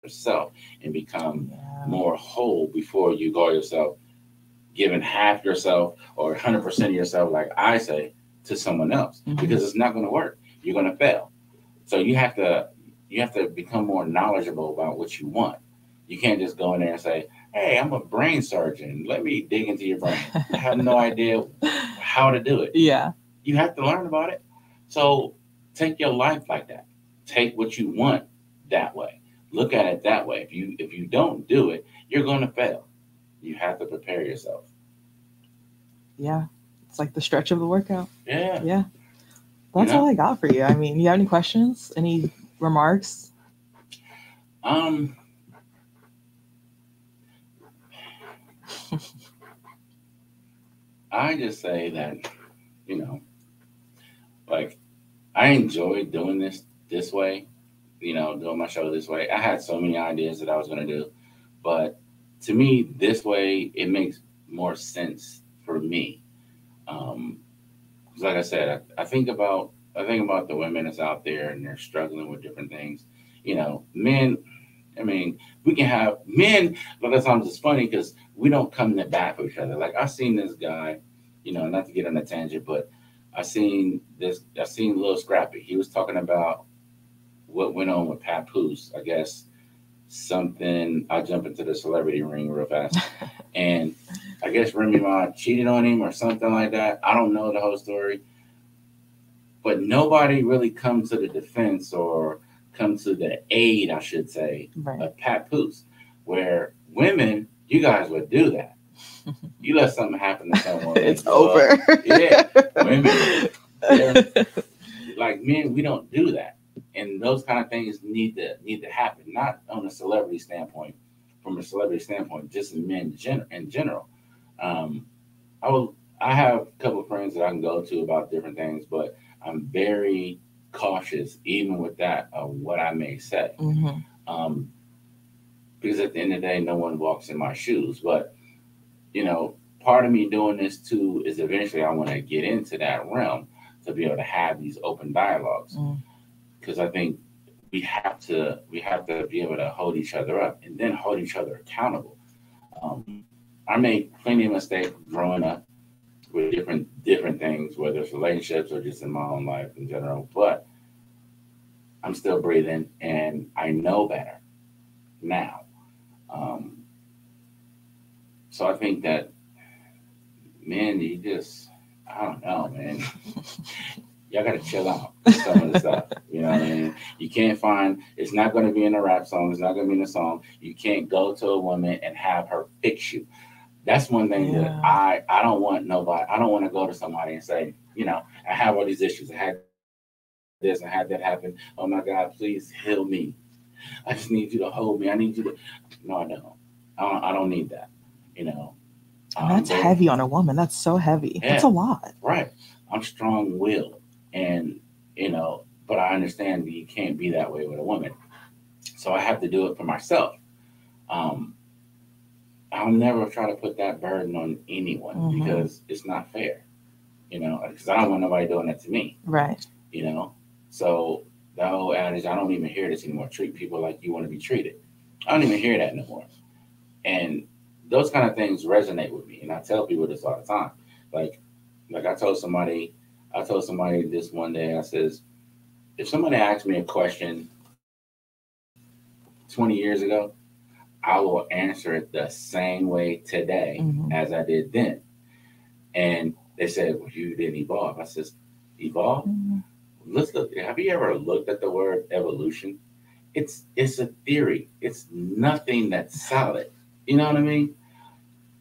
S1: yourself and become
S2: Yeah.
S1: more whole before you go yourself, giving half yourself or 100% of yourself, like I say, to someone else,
S2: Mhm.
S1: because it's not going to work. You're going to fail. So you have to become more knowledgeable about what you want. You can't just go in there and say, "Hey, I'm a brain surgeon. Let me dig into your brain." I have no idea how to do it.
S2: Yeah.
S1: You have to learn about it. So take your life like that. Take what you want that way. Look at it that way. If you don't do it, you're going to fail. You have to prepare yourself.
S2: Yeah. It's like the stretch of the workout.
S1: Yeah.
S2: Yeah.
S1: You
S2: That's all
S1: know.
S2: I got for you. I mean, you have any questions? Any remarks?
S1: Um. I just say that you know, like I enjoy doing this way. Doing my show this way. I had so many ideas that I was going to do, but to me, this way it makes more sense for me. Um, 'Cause like I said, I think about the women that's out there and they're struggling with different things. Men. I mean, we can have men. A lot of times it's funny because we don't come to bat for each other. Like I seen this guy, not to get on a tangent, but I seen Lil Scrappy. He was talking about what went on with Papoose. I guess something. I'll jump into the celebrity ring real fast. And I guess Remy Ma cheated on him or something like that. I don't know the whole story, but nobody really comes to the defense or come to the aid, I should say,
S2: Right.
S1: of Papoose, where women, you guys would do that. You let something happen to someone,
S2: It's
S1: blow up.
S2: over.
S1: Yeah, women, they're like men. We don't do that, and those kind of things need to happen. Not on a celebrity standpoint, from a celebrity standpoint, just in general. Um, I will. I have a couple of friends that I can go to about different things, but I'm very cautious, even with that, of what I may say,
S2: Mhm.
S1: um, because at the end of the day, no one walks in my shoes. But you know, part of me doing this too is eventually I want to get into that realm to be able to have these open dialogues,
S2: Mm.
S1: because I think we have to be able to hold each other up and then hold each other accountable. Um, I made plenty of mistakes growing up with different things, whether it's relationships or just in my own life in general. But I'm still breathing, and I know better now. So I think that men, you just I don't know, man. Y'all gotta chill out with some of the stuff. You know what I mean? You can't find. It's not going to be in a rap song. It's not going to be in a song. You can't go to a woman and have her fix you. That's one thing that I don't want nobody. I don't want to go to somebody and say, you know, I have all these issues. I had this. I had that happen. Oh my God, please heal me. I just need you to hold me. I need you to. No, I don't. I don't need that. You know.
S2: And that's heavy on a woman. That's so heavy. Yeah, that's a lot.
S1: Right. I'm strong-willed, and you know, but I understand that you can't be that way with a woman. So I have to do it for myself. Um, I'll never try to put that burden on anyone because it's not fair. You know, because I don't want nobody doing that to me.
S2: Right.
S1: You know, so the whole adage, I don't even hear this anymore. Treat people like you want to be treated. I don't even hear that no more. And those kind of things resonate with me, and I tell people this all the time. Like, I told somebody this one day. I says, if somebody asked me a question 20 years ago, I will answer it the same way today as I did then. And they said, well, you didn't evolve. I says, evolve? Let's look. Have you ever looked at the word evolution? It's a theory. It's nothing that's solid. You know what I mean?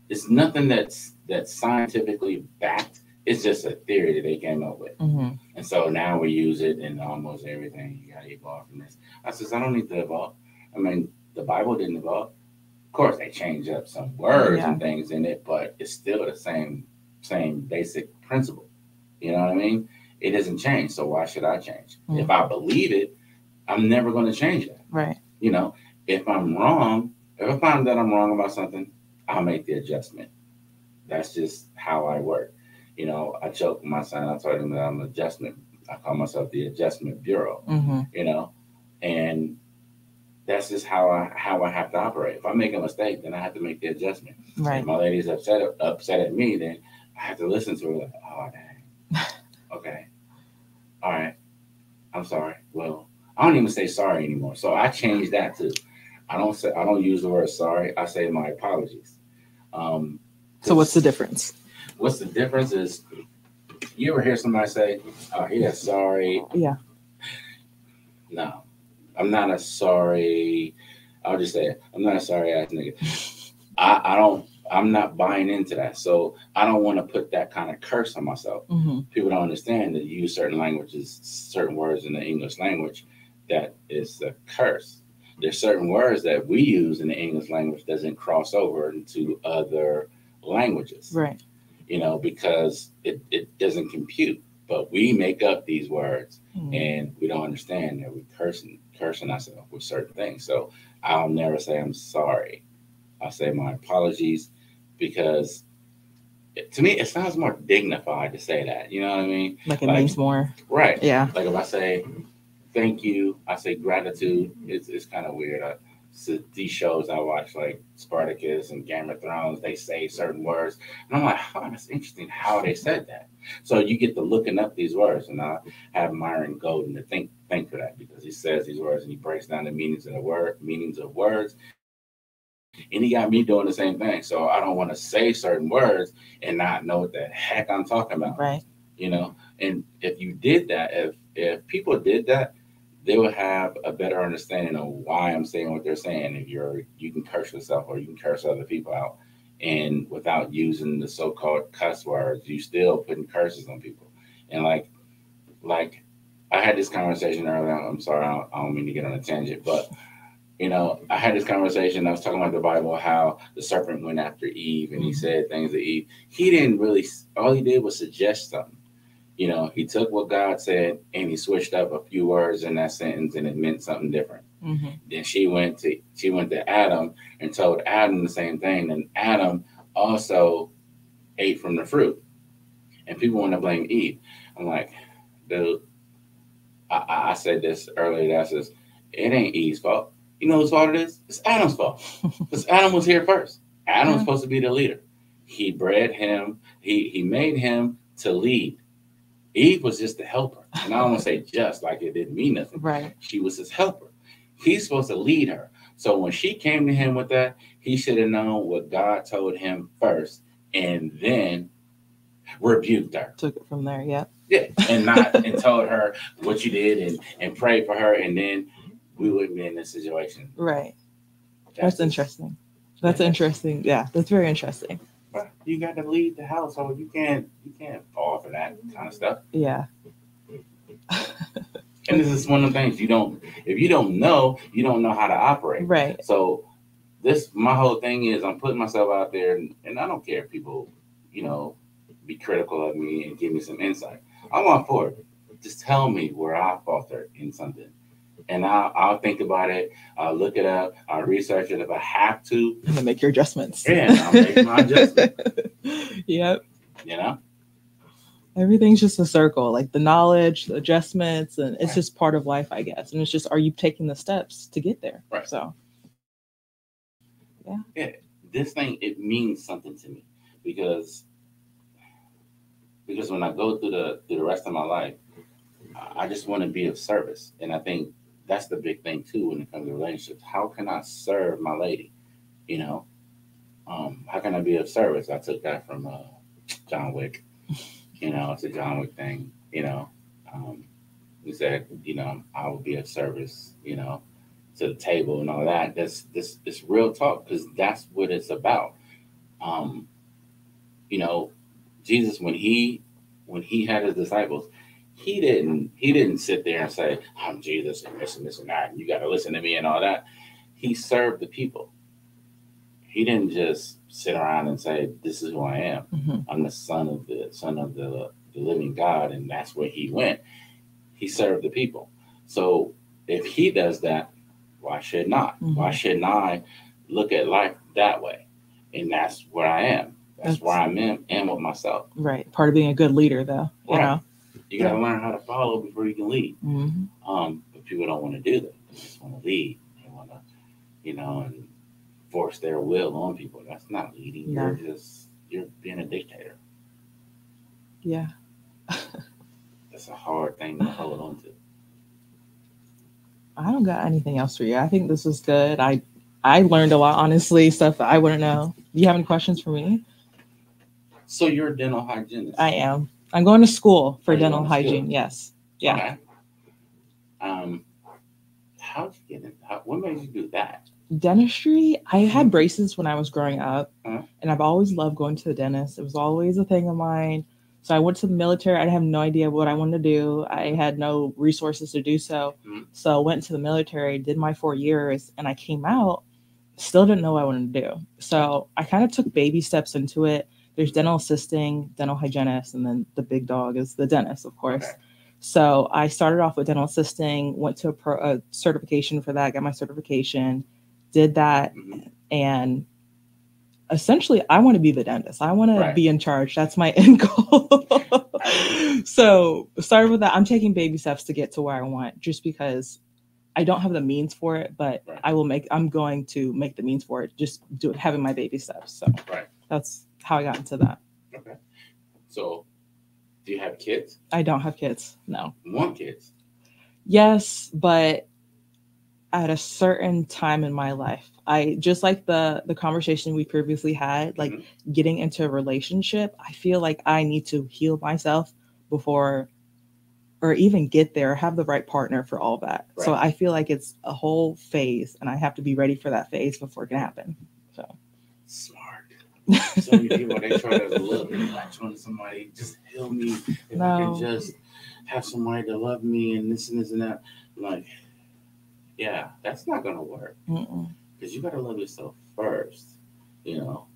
S1: It's nothing that's scientifically backed. It's just a theory that they came up with. And so now we use it in almost everything. You got to evolve from this. I says, I don't need to evolve. I mean, the Bible didn't evolve. Of course, they changed up some words and things in it, but it's still the same basic principle. You know what I mean? It doesn't change, so why should I change? If I believe it, I'm never going to change that.
S2: Right.
S1: You know, if I'm wrong, if I find that I'm wrong about something, I'll make the adjustment. That's just how I work. You know, I joked with my son. I told him that I'm an adjustment. I call myself the Adjustment Bureau. You know, and that's just how I have to operate. If I make a mistake, then I have to make the adjustment.
S2: Right.
S1: If my lady's upset at me, then I have to listen to her. Like, oh dang. Okay. All right. I'm sorry. Well, I don't even say sorry anymore. So I changed that too. I don't use the word sorry. I say my apologies.
S2: So what's the difference?
S1: What's the difference is, you ever hear somebody say, oh, yeah, sorry.
S2: Yeah.
S1: No, I'm not a sorry. I'll just say it. I'm not a sorry ass nigga. I'm not buying into that. So I don't want to put that kind of curse on myself. People don't understand that you use certain languages, certain words in the English language, that is a curse. There's certain words that we use in the English language doesn't cross over into other languages.
S2: Right.
S1: You know, because it doesn't compute. But we make up these words and we don't understand that we're cursing ourselves with certain things. So I'll never say I'm sorry. I'll say my apologies, because to me, it sounds more dignified to say that. You know what I mean?
S2: Like it means more.
S1: Right.
S2: Yeah.
S1: Like if I say thank you, I say gratitude. It's kind of weird. These shows I watch, like Spartacus and Game of Thrones, they say certain words. And I'm like, oh, that's interesting how they said that. So you get to looking up these words. And I have Myron Golden to thank for that, because he says these words and he breaks down the meanings of words. And he got me doing the same thing. So I don't want to say certain words and not know what the heck I'm talking about.
S2: Right.
S1: You know, and if you did that, if people did that, they would have a better understanding of why I'm saying what they're saying. If you can curse yourself or you can curse other people out, and without using the so-called cuss words, you still putting curses on people. And like I had this conversation earlier. I'm sorry, I don't mean to get on a tangent, but you know, I had this conversation. I was talking about the Bible, how the serpent went after Eve, and he said things to Eve. He didn't really. All he did was suggest something. You know, he took what God said and he switched up a few words in that sentence, and it meant something different. Then she went to Adam and told Adam the same thing, and Adam also ate from the fruit. And people want to blame Eve. I'm like, dude, I said this earlier. That says it ain't Eve's fault. You know whose fault it is? It's Adam's fault. Because Adam was here first. Adam was supposed to be the leader. He bred him. He made him to lead. Eve was just the helper. And I don't want to say just, like it didn't mean nothing.
S2: Right.
S1: She was his helper. He's supposed to lead her. So when she came to him with that, he should have known what God told him first. And then rebuked her.
S2: Took it from there. Yeah.
S1: Yeah, and told her what you did and prayed for her, and then we wouldn't be in this situation.
S2: Right. That's interesting. That's interesting. Yeah, that's very interesting.
S1: But you got to lead the household. You can't fall for that kind of stuff.
S2: Yeah.
S1: And this is one of the things if you don't know, you don't know how to operate.
S2: Right.
S1: So my whole thing is I'm putting myself out there, and I don't care if people, be critical of me and give me some insight. I'm all for it. Just tell me where I faltered in something. And I'll think about it. I'll look it up. I'll research it if I have to.
S2: And then make your adjustments.
S1: Yeah, I'll make my adjustment.
S2: Yep. Everything's just a circle, like the knowledge, the adjustments, and it's just part of life, I guess. And it's just, are you taking the steps to get there?
S1: Right.
S2: So, yeah.
S1: Yeah. This thing, it means something to me because when I go through the rest of my life, I just want to be of service. And I think that's the big thing too when it comes to relationships. How can I serve my lady? How can I be of service? I took that from John Wick. It's a John Wick thing. He said, I will be of service. To the table and all that. This real talk because that's what it's about. Jesus when he had his disciples. He didn't sit there and say, I'm Jesus and this and that, and you got to listen to me and all that. He served the people. He didn't just sit around and say, this is who I am. Mm-hmm. I'm the son of the living God, and that's where he went. He served the people. So if he does that, why should not? Mm-hmm. Why shouldn't I look at life that way? And that's where I am. That's where I'm in with myself.
S2: Right. Part of being a good leader, though.
S1: Right. You got to learn how to follow before you can lead. Mm-hmm. But people don't want to do that. They just want to lead. They want to, and force their will on people. That's not leading. No. You're being a dictator.
S2: Yeah.
S1: That's a hard thing to hold on to.
S2: I don't got anything else for you. I think this was good. I learned a lot, honestly, stuff that I wouldn't know. Do you have any questions for me?
S1: So you're a dental hygienist?
S2: I am. I'm going to school for dental hygiene. Yes. Yeah.
S1: Okay. How'd you get in? What made you do that?
S2: Dentistry. I had braces when I was growing up, and I've always loved going to the dentist. It was always a thing of mine. So I went to the military. I had no idea what I wanted to do. I had no resources to do so. Mm-hmm. So I went to the military, did my 4 years, and I came out, still didn't know what I wanted to do. So I kind of took baby steps into it. There's dental assisting, dental hygienist, and then the big dog is the dentist, of course. Okay. So I started off with dental assisting, went to a certification for that, got my certification, did that, and essentially I want to be the dentist. I want to be in charge. That's my end goal. So started with that. I'm taking baby steps to get to where I want, just because I don't have the means for it, but I'm going to make the means for it, just having my baby steps. So that's how I got into that.
S1: Okay. So do you have kids?
S2: I don't have kids. No.
S1: Want kids?
S2: Yes, but at a certain time in my life, I just like the conversation we previously had, like getting into a relationship. I feel like I need to heal myself before, or even get there, have the right partner for all that. Right. So I feel like it's a whole phase, and I have to be ready for that phase before it can happen. So
S1: smart. So many people, they try to love me, latch on to somebody, just heal me. If I can just have somebody to love me and this and that. I'm like, yeah, that's not gonna work. Because you gotta love yourself first. People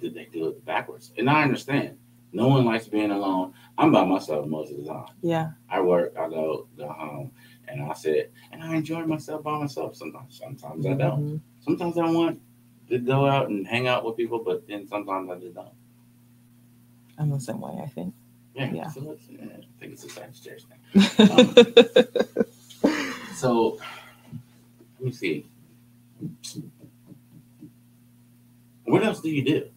S1: they do it backwards, and I understand. No one likes being alone. I'm by myself most of the time.
S2: Yeah.
S1: I work, I go home, and I sit, and I enjoy myself by myself sometimes. Sometimes I don't. Sometimes I want to go out and hang out with people, but then sometimes I just don't.
S2: I'm the same way, I think.
S1: Yeah. So I think it's a Sagittarius thing. So let me see. What else do you do?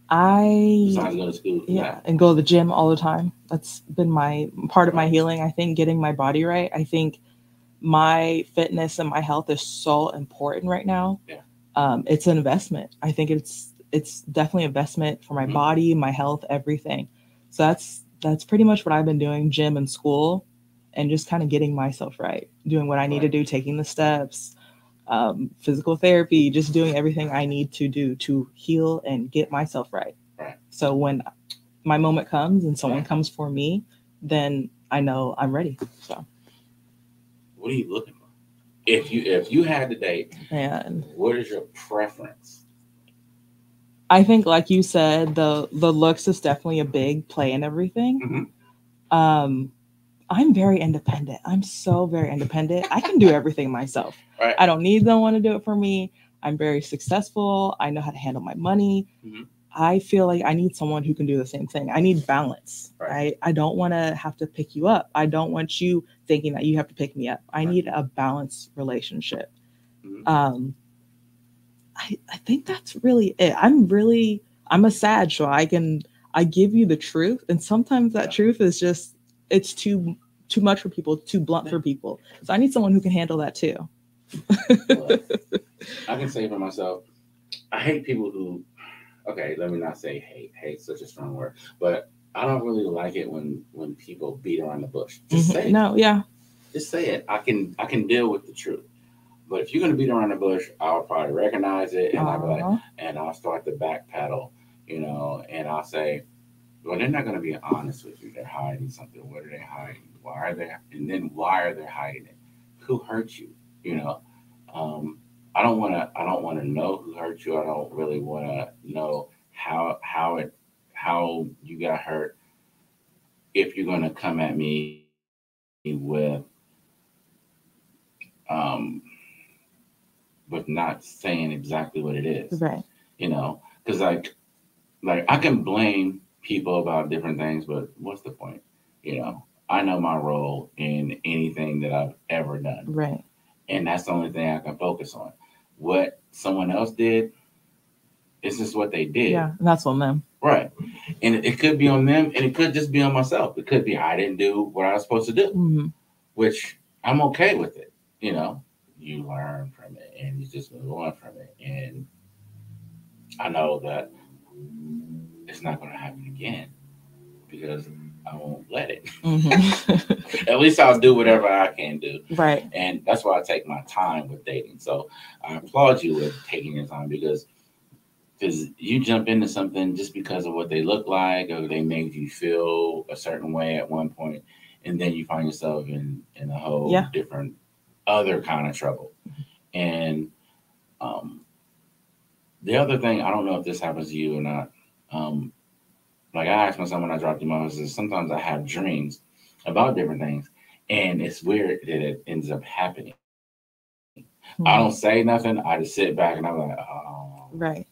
S1: Besides go to school?
S2: Yeah, and go to the gym all the time. That's been my part of my healing. I think getting my body right. I think my fitness and my health is so important right now.
S1: Yeah.
S2: It's an investment. I think it's it's definitely investment for my
S1: Mhm.
S2: body, my health, everything. So that's pretty much what I've been doing, gym and school, and just kind of getting myself right, doing what I need to
S1: Right.
S2: do, taking the steps, physical therapy, just doing everything I need to do to heal and get myself right.
S1: Right.
S2: So when my moment comes and someone
S1: Right.
S2: comes for me, then I know I'm ready. So,
S1: What are you looking for? If you had to date,
S2: and
S1: what is your preference?
S2: I think, like you said, the looks is definitely a big play in everything.
S1: Mm-hmm.
S2: Um, I'm very independent. I'm so very independent. I can do everything myself.
S1: Right.
S2: I don't need someone to do it for me. I'm very successful. I know how to handle my money.
S1: Mm-hmm.
S2: I feel like I need someone who can do the same thing. I need balance.
S1: Right.
S2: I don't want to have to pick you up. I don't want you thinking that you have to pick me up. I need a balanced relationship.
S1: Mm-hmm.
S2: I think that's really it. I'm a sad, so I give you the truth, and sometimes that truth is just it's too much for people, too blunt for people. So I need someone who can handle that too.
S1: Well, I can say for myself, I hate people who. Okay, let me not say hate. Hate's such a strong word, but I don't really like it when people beat around the bush. Just say it.
S2: No, yeah,
S1: Just say it. I can deal with the truth. But if you're gonna beat around the bush, I'll probably recognize it, and I'll be like, and I'll start to backpedal, and I'll say, well, they're not gonna be honest with you. They're hiding something. What are they hiding? Why are they? And then why are they hiding it? Who hurt you? You know, um, I don't want to. I don't want to know who hurt you. I don't really want to know how you got hurt. If you're gonna come at me um, with not saying exactly what it is,
S2: right.
S1: because like I can blame people about different things, but what's the point? I know my role in anything that I've ever done,
S2: Right.
S1: and that's the only thing I can focus on. What someone else did, it's just what they did.
S2: Yeah, and that's on them.
S1: Right. And it could be on them, and it could just be on myself. It could be I didn't do what I was supposed to do, which I'm okay with it. You know, you learn from it, and you just move on from it. And I know that it's not going to happen again because I won't let it. At least I'll do whatever I can do.
S2: Right.
S1: And that's why I take my time with dating. So I applaud you with taking your time because you jump into something just because of what they look like or they made you feel a certain way at one point, and then you find yourself in a whole different other kind of trouble. And the other thing, I don't know if this happens to you or not. Like I asked myself when I dropped him off, is sometimes I have dreams about different things, and it's weird that it ends up happening. I don't say nothing. I just sit back and I'm like, oh,
S2: right.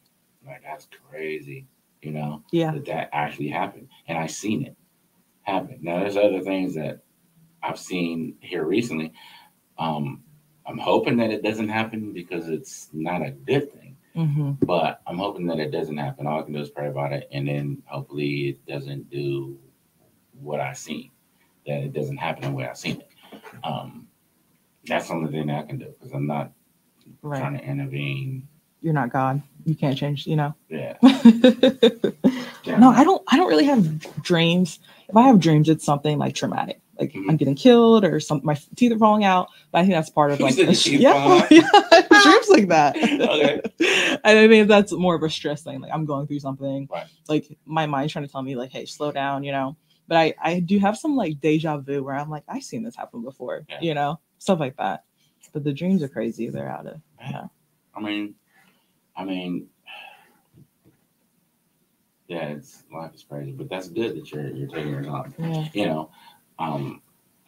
S1: Like that's crazy,
S2: Yeah.
S1: that actually happened, and I seen it happen. Now there's other things that I've seen here recently. I'm hoping that it doesn't happen because it's not a good thing. But I'm hoping that it doesn't happen. All I can do is pray about it, and then hopefully it doesn't do what I seen. That it doesn't happen the way I seen it. That's the only thing that I can do because I'm not trying to intervene.
S2: You're not God. You can't change.
S1: Yeah.
S2: No, I don't really have dreams. If I have dreams, it's something like traumatic. Like I'm getting killed or something. My teeth are falling out. But I think that's part of like
S1: dreams
S2: like that.
S1: Okay.
S2: And I think that's more of a stress thing. Like I'm going through something.
S1: Right.
S2: Like my mind's trying to tell me like, hey, slow down. But I do have some like deja vu where I'm like, I've seen this happen before. Stuff like that. But the dreams are crazy. They're out of. Yeah.
S1: I mean, yeah, life is crazy, but that's good that you're taking your time.
S2: Yeah.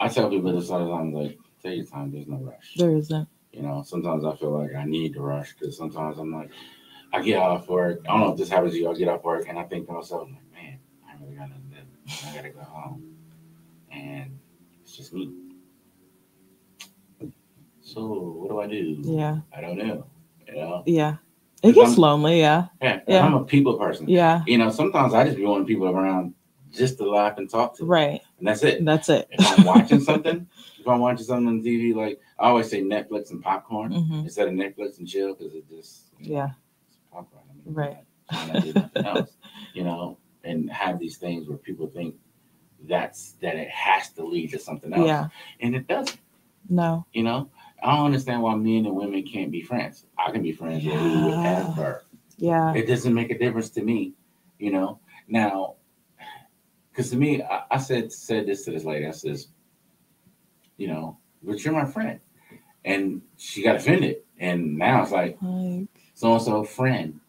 S1: I tell people this all the time, like, take your time. There's no rush.
S2: There isn't.
S1: Sometimes I feel like I need to rush because sometimes I'm like, I get off work. I don't know if this happens to you. I get off work and I think to myself, like, man, I really got nothing to do. I gotta go home, and it's just me. So what do I do?
S2: Yeah.
S1: I don't know.
S2: Yeah. It gets lonely, yeah.
S1: Yeah. I'm a people person.
S2: Yeah.
S1: Sometimes I just be wanting people around just to laugh and talk to.
S2: Right.
S1: And that's it.
S2: If
S1: I'm watching something, on TV, like I always say Netflix and popcorn instead of Netflix and chill because it just
S2: it's popcorn.
S1: Right. kind of do nothing else, and have these things where people think that it has to lead to something else.
S2: Yeah.
S1: And it doesn't.
S2: No.
S1: I don't understand why men and women can't be friends. I can be friends with whoever.
S2: Yeah.
S1: It doesn't make a difference to me, Now, because to me, I said this to this lady. I says, but you're my friend. And she got offended. And now it's like so-and-so friend.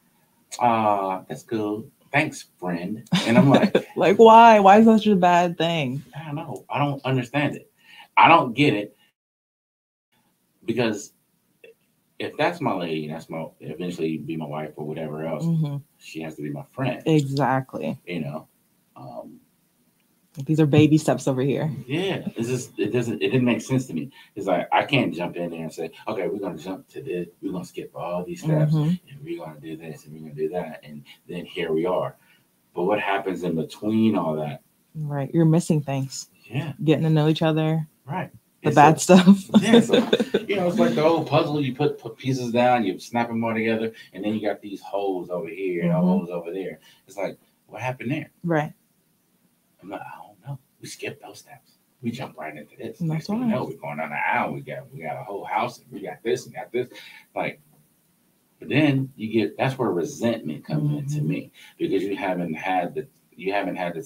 S1: That's cool. Thanks, friend. And I'm like,
S2: like, why? Why is that such a bad thing?
S1: I don't know. I don't understand it. I don't get it. Because if that's my lady, that's my eventually be my wife or whatever else, she has to be my friend.
S2: Exactly.
S1: These
S2: are baby steps over here.
S1: Yeah, it didn't make sense to me. It's like I can't jump in there and say, okay, we're gonna jump to this, we're gonna skip all these steps, and we're gonna do this and we're gonna do that, and then here we are. But what happens in between all that?
S2: Right, you're missing things.
S1: Yeah,
S2: getting to know each other.
S1: Right.
S2: The bad stuff.
S1: Yeah, so, it's like the old puzzle. You put pieces down, you snap them all together, and then you got these holes over here and holes over there. It's like, what happened there?
S2: Right.
S1: I'm like, I don't know. We skipped those steps. We jumped right into this.
S2: That's right.
S1: We're going down the aisle. We got a whole house, and we got this and got this. Like, but then that's where resentment comes into me, because you haven't had the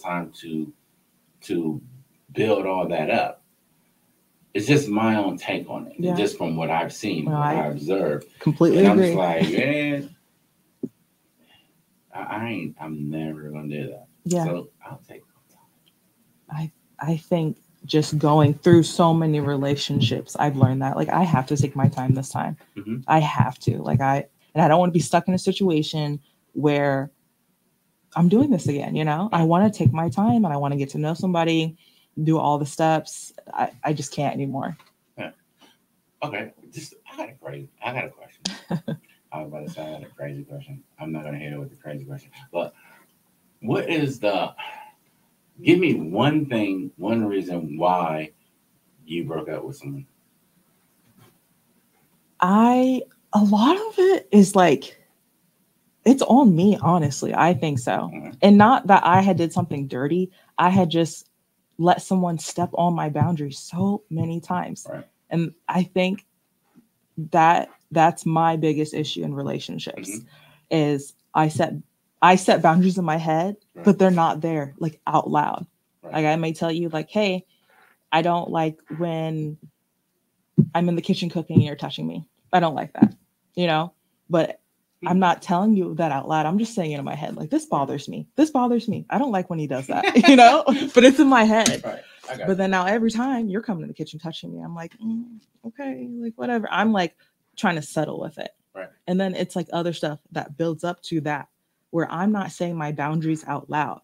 S1: time to build all that up. It's just my own take on it. Yeah. Just from what I've seen, what I observed.
S2: Completely agree.
S1: I'm just like, man, I'm never gonna do that.
S2: Yeah.
S1: So I'll take my
S2: time. I think just going through so many relationships, I've learned that. Like, I have to take my time this time. I have to. I don't want to be stuck in a situation where I'm doing this again, I want to take my time and I want to get to know somebody, do all the steps. I just can't anymore.
S1: Yeah. Okay. I got a question. I was about to say I got a crazy question. I'm not gonna hit it with the crazy question. But what is give me one reason why you broke up with someone?
S2: A lot of it is it's on me, honestly. I think so. And not that I had did something dirty. I had just let someone step on my boundaries so many times.
S1: Right.
S2: And I think that's my biggest issue in relationships is I set boundaries in my head, but they're not there out loud. Right. I may tell you hey, I don't like when I'm in the kitchen cooking and you're touching me. I don't like that, but I'm not telling you that out loud. I'm just saying it in my head. This bothers me. This bothers me. I don't like when he does that, but it's in my head.
S1: Right.
S2: But then now every time you're coming in the kitchen touching me, I'm like, okay, whatever. I'm trying to settle with it.
S1: Right.
S2: And then it's other stuff that builds up to that where I'm not saying my boundaries out loud.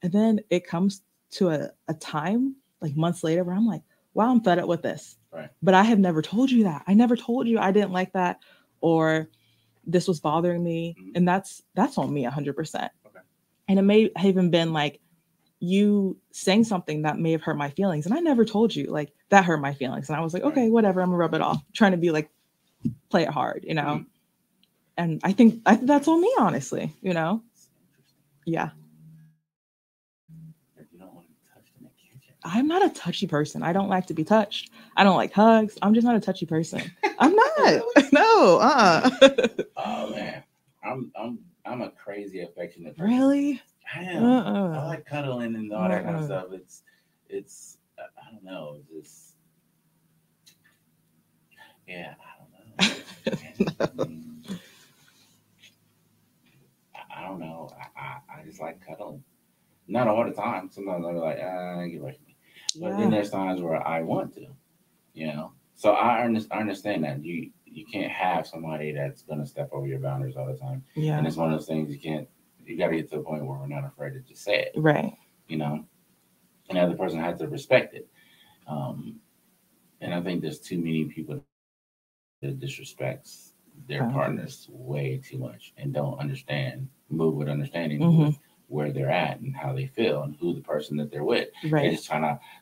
S2: And then it comes to a time months later where I'm like, wow, I'm fed up with this.
S1: Right.
S2: But I have never told you that. I never told you I didn't like that, or this was bothering me. And that's on me 100%.
S1: Okay.
S2: And it may have even been you saying something that may have hurt my feelings. And I never told you that hurt my feelings. And I was like, okay, whatever. I'm gonna rub it off, trying to be play it hard, And I think that's on me, honestly, Yeah.
S1: You don't want to be touched in the kitchen.
S2: I'm not a touchy person. I don't like to be touched. I don't like hugs. I'm just not a touchy person. I'm not. No.
S1: Oh man, I'm a crazy affectionate person.
S2: Really?
S1: I am. I like cuddling and all that kind of stuff. It's I don't know. Just yeah, I don't know. I don't know. I just like cuddling. Not all the time. Sometimes I'll be like, get away from me. But then there's times where I want to, So I understand that you can't have somebody that's gonna step over your boundaries all the time.
S2: Yeah.
S1: And it's one of those things you got to get to the point where we're not afraid to just say it.
S2: Right.
S1: And the other person has to respect it. And I think there's too many people that disrespects their partners way too much and don't move with understanding with where they're at and how they feel and who the person that they're with.
S2: Right.
S1: They're just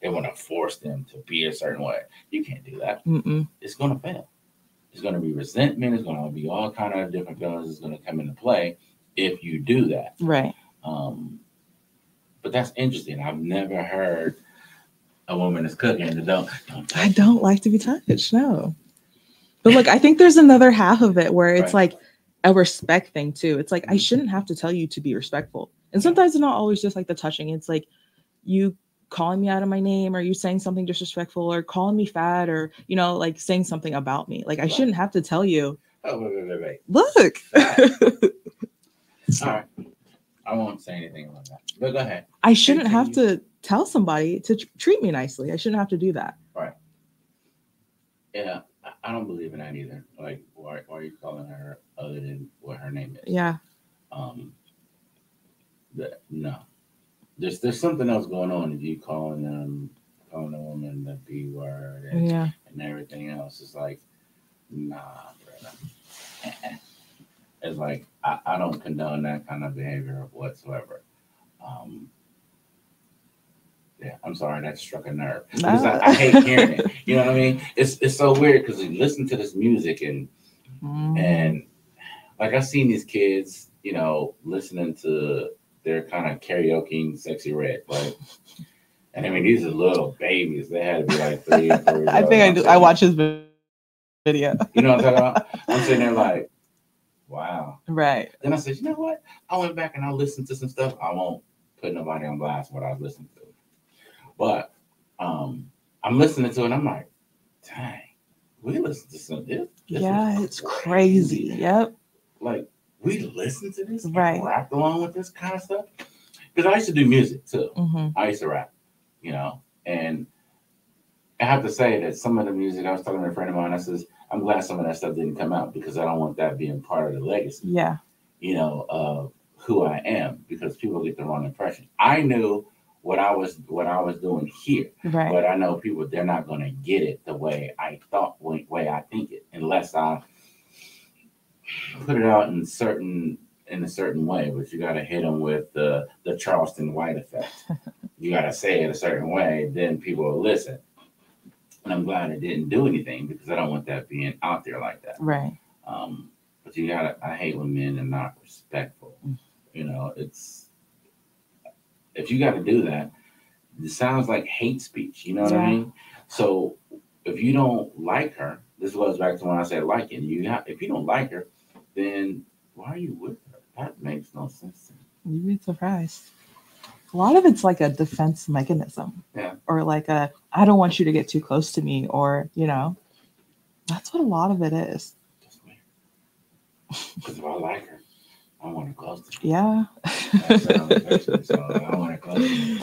S1: they want to force them to be a certain way. You can't do that. It's going to fail. It's going to be resentment. It's going to be all kind of different feelings that's going to come into play. if you do that.
S2: Right.
S1: But that's interesting. I've never heard a woman is cooking and don't
S2: I don't like to be touched. No. But look, I think there's another half of it where it's
S1: Right.
S2: like a respect thing too. It's like I
S1: Mhm.
S2: shouldn't have to tell you to be respectful. And sometimes it's not always just like the touching. It's like you calling me out of my name, or you saying something disrespectful, or calling me fat, or like saying something about me. Like I
S1: Right.
S2: shouldn't have to tell you.
S1: Oh, wait.
S2: Look.
S1: All right. I won't say anything about that. But go ahead.
S2: I shouldn't have
S1: Continue.
S2: to tell somebody to treat me nicely. I shouldn't have to do that.
S1: Right. Yeah, I don't believe in that either. Like, why are you calling her other than what her name is?
S2: Yeah.
S1: Um, no. There's something else going on if you calling a woman the B word
S2: Yeah.
S1: and everything else. It's like, nah, brother. It's like I don't condone that kind of behavior whatsoever. Um, yeah, I'm sorry, that struck a nerve because
S2: No.
S1: I hate hearing it. You know what I mean? It's so weird because you listen to this music and like I've seen these kids, listening to their kind of karaoke Sexy Red, right? And I mean, these are little babies. They had to be like 3 or 4 years
S2: I
S1: old.
S2: think I do. I watch his video.
S1: You know what I'm talking about? I'm sitting there like, wow.
S2: Right.
S1: Then I said, you know what? I went back and I listened to some stuff. I won't put nobody on blast what I was listening to. But I'm listening to it and I'm like, dang, we listen to some this.
S2: Yeah, it's crazy. Yep.
S1: Like, we listen to this
S2: Right.
S1: and rapped along with this kind of stuff. Because I used to do music too.
S2: Mm-hmm.
S1: I used to rap, and I have to say that some of the music, I was talking to a friend of mine, I says, I'm glad some of that stuff didn't come out because I don't want that being part of the legacy,
S2: Yeah.
S1: Of who I am, because people get the wrong impression. I knew what I was doing here,
S2: Right.
S1: but I know people, they're not going to get it the way I thought, way I think it, unless I put it out in a certain way. But you got to hit them with the Charleston White effect. You got to say it a certain way, then people will listen. And I'm glad I didn't do anything because I don't want that being out there like that.
S2: Right.
S1: But I hate when men are not respectful. It's, if you got to do that, it sounds like hate speech. You know what I mean? So if you don't like her, this goes back to when I said liking. If you don't like her, then why are you with her? That makes no sense to me.
S2: You'd be surprised. A lot of it's like a defense mechanism.
S1: Yeah.
S2: Or like I don't want you to get too close to me, or that's what a lot of it is.
S1: That's weird. Because if I like her, I want her close to me.
S2: Yeah.
S1: So I want her close to me,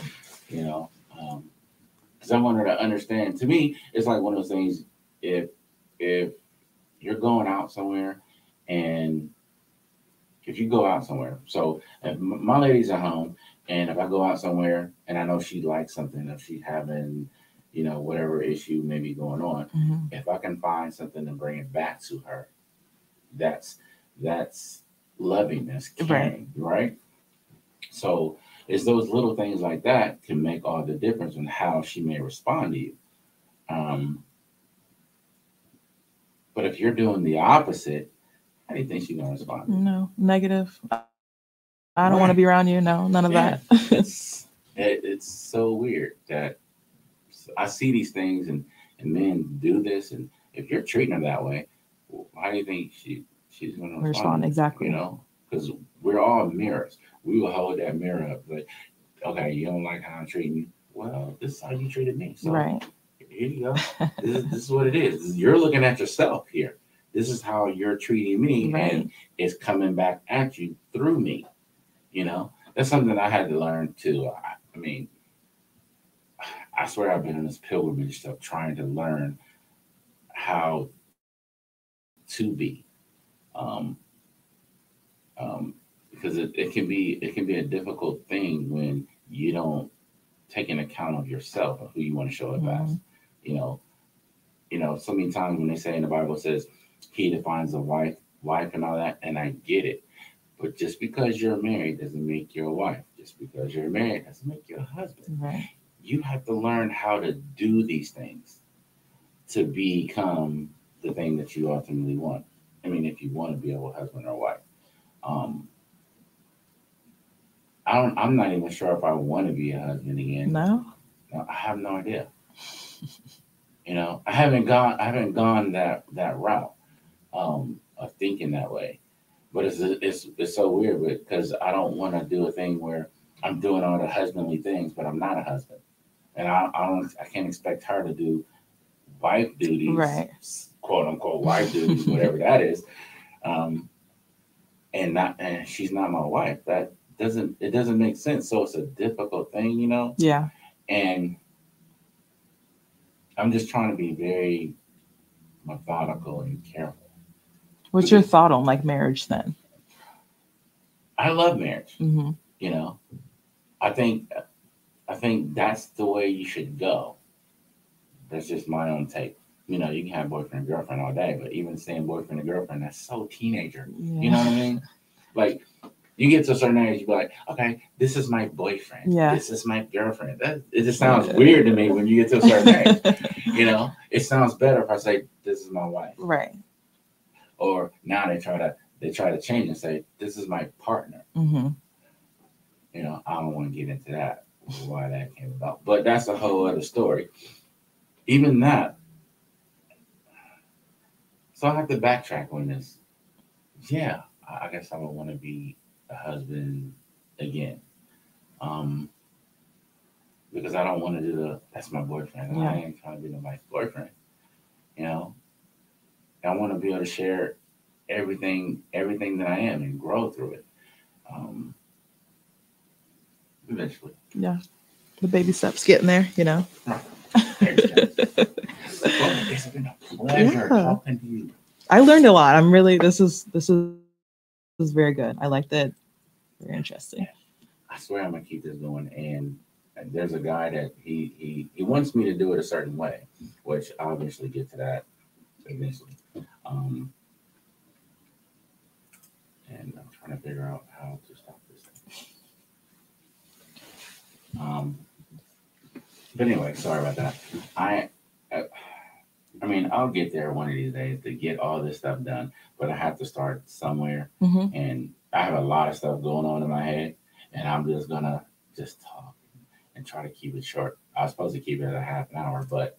S1: because I want her to understand. To me, it's like one of those things. If you're going out somewhere, and if you go out somewhere, so if my lady's at home, and if I go out somewhere and I know she likes something, if she's having, whatever issue may be going on,
S2: Mm-hmm.
S1: if I can find something and bring it back to her, that's loving, that's caring, right? So it's those little things like that can make all the difference in how she may respond to you. But if you're doing the opposite, how do you think she's gonna respond?
S2: No, negative. I don't want to be around you. No, none of that.
S1: It's so weird that I see these things and men do this, and if you're treating her that way, how do you think she's going to respond?
S2: Exactly.
S1: Because we're all mirrors. We will hold that mirror up, like, okay, you don't like how I'm treating you. Well, this is how you treated me. So
S2: right.
S1: Here you go. This is what it is. You're looking at yourself here. This is how you're treating me,
S2: right.
S1: and it's coming back at you through me. That's something I had to learn too. I mean, I swear I've been on this pilgrimage stuff trying to learn how to be, um, because it can be a difficult thing when you don't take an account of yourself and who you want to show up as. So many times when they say in the Bible, it says he defines a wife and all that, and I get it. But just because you're married doesn't make you a wife. Just because you're married doesn't make you a husband.
S2: Right.
S1: You have to learn how to do these things to become the thing that you ultimately want. I mean, if you want to be a husband or wife. I'm not even sure if I want to be a husband again.
S2: No.
S1: No, I have no idea. I haven't gone that route of thinking that way. But it's so weird because I don't want to do a thing where I'm doing all the husbandly things, but I'm not a husband, and I can't expect her to do wife duties,
S2: Right.
S1: quote unquote wife duties, whatever that is, and she's not my wife. That doesn't make sense. So it's a difficult thing.
S2: Yeah.
S1: And I'm just trying to be very methodical and careful.
S2: What's your thought on like marriage then?
S1: I love marriage.
S2: Mm-hmm.
S1: You know, I think that's the way you should go. That's just my own take. You can have boyfriend and girlfriend all day, but even saying boyfriend and girlfriend, that's so teenager.
S2: Yeah.
S1: You know what I mean? Like, you get to a certain age, you be like, okay, this is my boyfriend.
S2: Yeah.
S1: This is my girlfriend. It just sounds weird to me when you get to a certain age. It sounds better if I say this is my wife.
S2: Right.
S1: Or now they try to change and say this is my partner.
S2: Mm-hmm.
S1: I don't want to get into that, why that came about, but that's a whole other story. Even that. So I have to backtrack on this. Yeah, I guess I would want to be a husband again. Because I don't want to do that's my boyfriend.
S2: Yeah.
S1: I ain't trying to be nobody's boyfriend. I want to be able to share everything that I am and grow through it. Eventually.
S2: Yeah. The baby steps getting there.
S1: Right. Well, it's been a pleasure talking to you.
S2: I learned a lot. I'm really this is very good. I liked it. Very interesting.
S1: I swear I'm gonna keep this going. And there's a guy that he wants me to do it a certain way, which I'll eventually get to that eventually. And I'm trying to figure out how to stop this thing. But anyway, sorry about that. I mean, I'll get there one of these days to get all this stuff done, but I have to start somewhere.
S2: Mm-hmm.
S1: And I have a lot of stuff going on in my head, and I'm just gonna just talk and try to keep it short. I was supposed to keep it at a half an hour, but